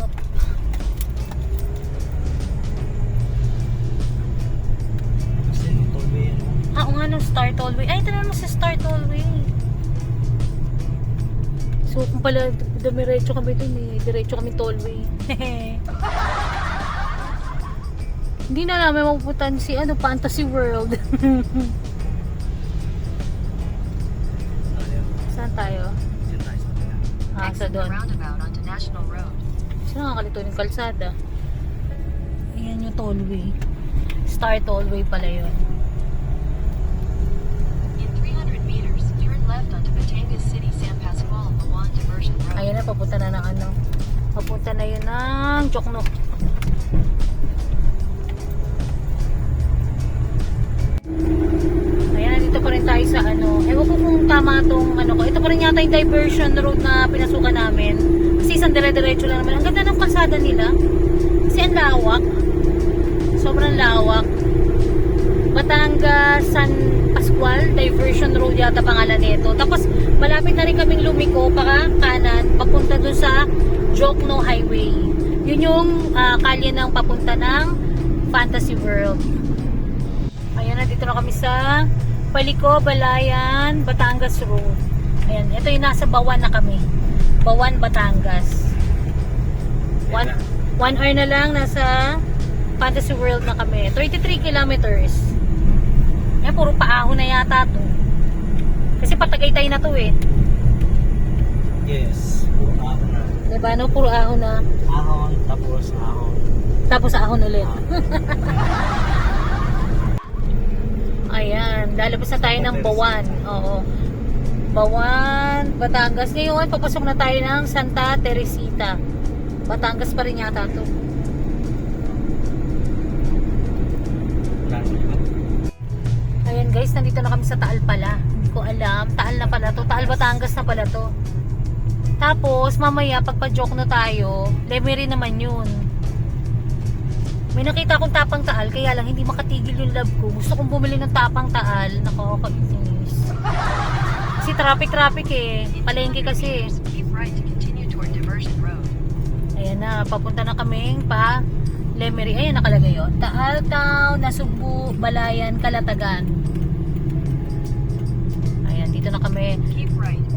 Oo nga, no? Star Tollway. Ay, ito naman sa Star Tollway. So, kung pala dumiretso kami dun diretso kami tollway. Hindi na namin mapupuntahan si Fantasy World. Saan tayo? Sa Exit the doon. roundabout onto National Road. Saan nakakalito yung kalsada? Ayan yung tollway. Star Tollway pala yun. In 300 meters, turn left onto Batangas City, San Pascual, Bawan Diversion Road. Ayan na, papunta na ng ano. Papunta na yun ng Jokno. Ayan, nandito pa rin tayo sa ano. Ewan ko kung tama tong ano ko. Ito pa rin yata yung diversion road na pinasukan namin. Kasi isang dire-diretso lang naman. Ang ganda ng kalsada nila. Kasi ang lawak. Sobrang lawak. Batangas San Pascual Diversion Road yata pangalan nito. Tapos malapit na rin kaming lumiko pa kanan papunta dun sa Jokno Highway. Yun yung kalye ng papunta ng Fantasy World. Ayan, nandito na kami sa Paliko, Balayan, Batangas Road. Ayan, ito yung nasa Bawan na kami. Bawan, Batangas. 1 hour na lang nasa Fantasy World na kami. 33 kilometers. Eh, puro paahon na yata to. Kasi patagaytay na to eh. Yes. Puro ahon na. Diba, no? Puro ahon na. Ahon, tapos ahon. Tapos ahon ulit. Ayan, lalabas na tayo ng Bawan. Oo. Bawan, Batangas. Ngayon, papasok na tayo ng Santa Teresita. Batangas pa rin yata to. Ayan guys, nandito na kami sa Taal pala. Hindi ko alam. Taal na pala to. Taal Batangas na pala to. Tapos, mamaya, pagpa-joke na tayo, Lemery naman yun. May nakita akong tapang Taal, kaya lang hindi makatigil yung love ko. Gusto kong bumili ng tapang Taal. Nakakainis. Kasi traffic eh. Palengke kasi. Keep right to continue toward Diversion Road. Ayan na, papunta na kaming pa Lemery. Ayan, nakalagay yun. Taal Town, Nasugbu, Balayan, Kalatagan. Ayan, dito na kami. Keep right.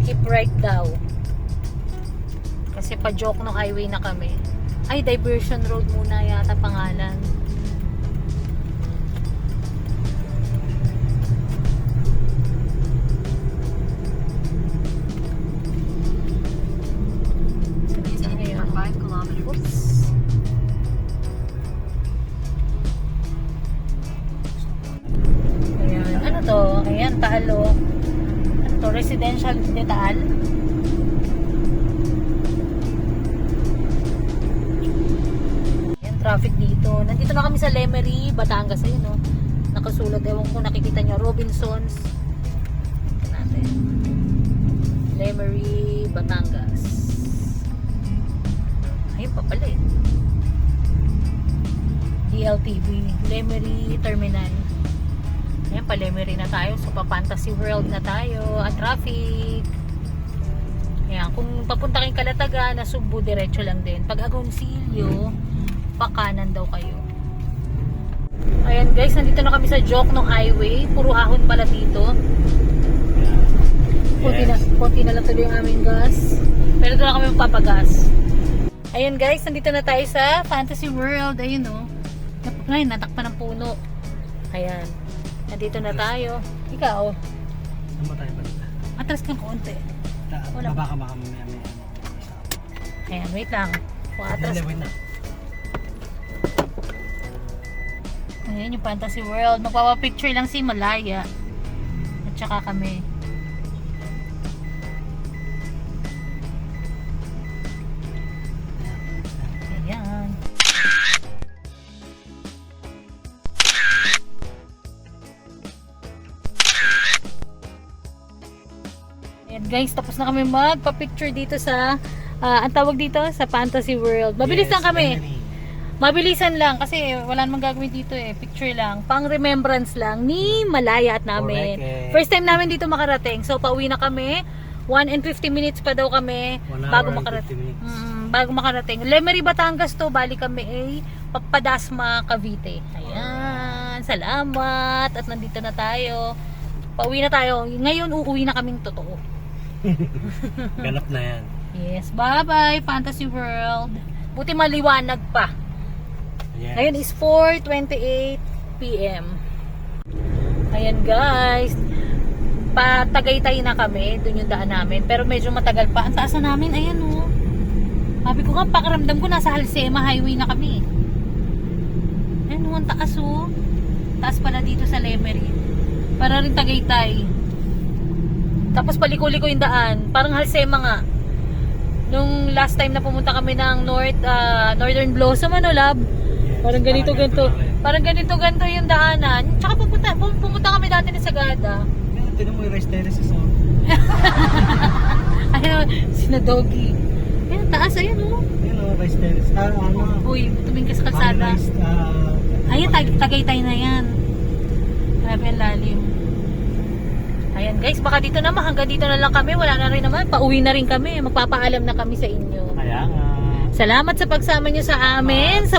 Keep right daw. Kasi pa-joke no highway na kami. Ay, Diversion Road muna yata pangalan. Continue for 5 kilometers. Oops. Ayan. Ano to? Ayan, Taal o. Ano to? Residential de Taal. traffic dito. Nandito na kami sa Lemery, Batangas. Ayun, no? Nakasulat. Ewan ko nakikita nyo. Robinsons. Ito natin. Lemery, Batangas. Ayun pa pala eh. DLTV. Lemery Terminal. Ayan, pa Lemery na tayo. So, pa Fantasy World na tayo. At traffic. Ayan, kung papunta kayong Calatagan na Subo, diretso lang din. Pag Agoncillo, pakanan daw kayo. Ayan guys, nandito na kami sa Jokno Highway. Puro ahon pala dito. Konti na lang tuloy yung aming gas. Pero doon na kami magpapagas. Ayan guys, nandito na tayo sa Fantasy World. Ayun o. Ayun, natakpan ng puno. Ayan. Nandito na tayo. Ikaw. Saan ba tayo balik? Atras kang konti. Wala. Baka mamaya. Ayan, wait lang. Atras. Wait na. Ayan yung Fantasy World. Magpapapicture lang si Malaya. At saka kami. Ayan. Ayan guys, tapos na kami magpa-picture dito sa ang tawag dito sa Fantasy World. Mabilis lang kami. Mabilisan lang kasi wala namang gagawin dito eh. Picture lang. Pang remembrance lang ni Malaya at namin. Correct. First time namin dito makarating. So pauwi na kami. 1 and 50 minutes pa daw kami 1 bago hour and makarating. 50 minutes. Bago makarating. Lemery, Batangas to. Bali kami ay Papadasma, Cavite. Ayan. Salamat. At nandito na tayo. Pauwi na tayo. Ngayon uuwi na kaming totoo. Ganap na yan. Yes. Bye-bye Fantasy World. Buti maliwanag pa. Yes. Ngayon is 4:28 PM. Ayan guys. Patagaytay na kami. Doon yung daan namin. Pero medyo matagal pa. Ang taas na namin. Ayan o. Sabi ko nga, pakiramdam ko nasa Halsema Highway na kami. Ayan o, ang taas o. Taas pala dito sa Lemery. Para rin Tagaytay. Tapos paliko-liko yung daan. Parang Halsema nga. Nung last time na pumunta kami ng Northern Blossom, ano lab? Parang ganito. Parang ganito yung daanan. Tsaka pumunta kami dati ni Sagada. Tinan mo yung rice terraces. Ayun, sina Doggy. Ayun, taas, ayun o. Ayun o, rice terrace. Uy, tumingin ka sa kalsada. Ayun, Tagaytay na yan. Grabe ang lalim. Ayan guys, baka dito naman, hanggang dito na lang kami. Wala na rin naman, pauwi na rin kami. Magpapaalam na kami sa inyo. Kaya nga. Salamat sa pagsama nyo sa amin. Sa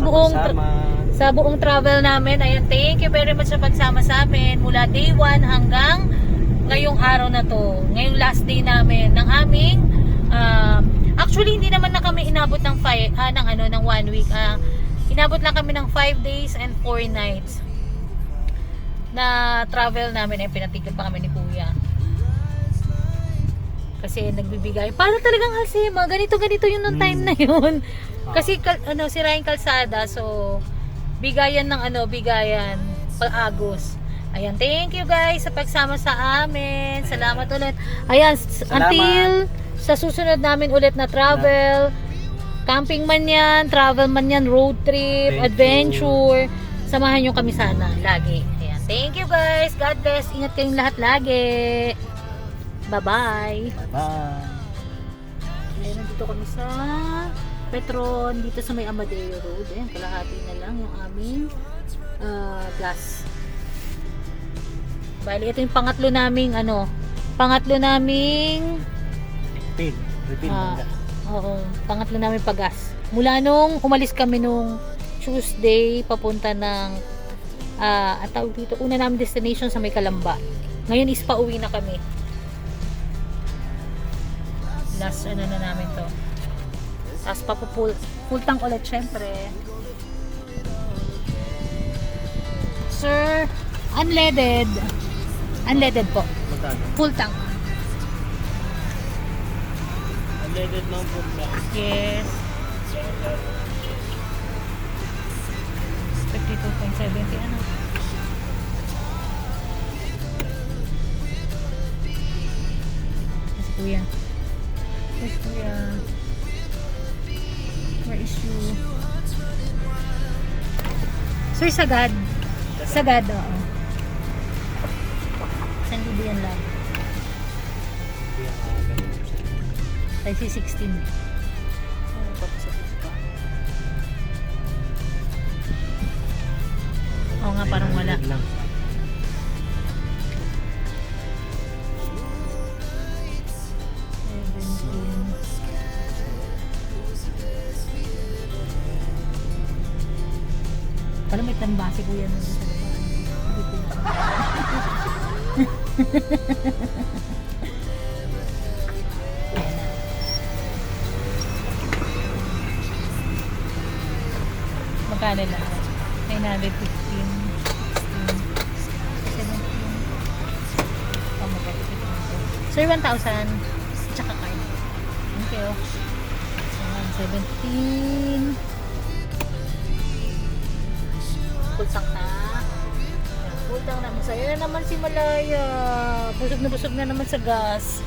buong travel namin. Ayan, thank you very much sa pagsama sa amin. Mula day 1 hanggang ngayong araw na to. Ngayong last day namin ng aming actually hindi naman na kami inabot ng 1 week. Inabot lang kami ng 5 days and 4 nights na travel namin. Ay pinatigil pa kami ni Kuya kasi nagbibigay para talagang Halsema, ganito yung nung time na yun. Kasi sira yung kalsada, so bigayan pag-Agos. Ayan, thank you guys sa pagsama sa amin. Salamat ulit. Ayan, until sa susunod namin ulit na travel, camping man yan, travel man yan, road trip, adventure, samahan nyo kami sana lagi. Ayan, thank you guys. God bless. Ingat kayong lahat lagi. Bye-bye. Bye. Ayan, nandito kami sa Petron, dito sa may Amadeo Road. Ayan, kalahati na lang yung aming gas. Bali, ito yung pangatlo naming Repeat. Oo, pangatlo namin pag-gas. Mula nung umalis kami nung Tuesday, papunta ng ang tawag dito, una namin destination sa may Kalamba. Ngayon is pauwi na kami. Last na namin to. Tapos full tank ulit syempre. Sir, unleaded po. Magkano? Full tank. Unleaded ng food na. Yes. 52.70 ano? Yes, Kuya. Yes, Kuya. Where is you? Sir, sagad. Sagad, oo. 1,000 yan lang. Size 16. Oo nga, parang wala. Lang. Alam, may tambasi ko yan. Magkano lang? 915. 16. 17. Oh, magkakit ito. Sir, 1,000. Tsaka card. Thank you. 17. Full tank na. Full tank na. Masaya na naman si Malaya. Busog na naman sa gas.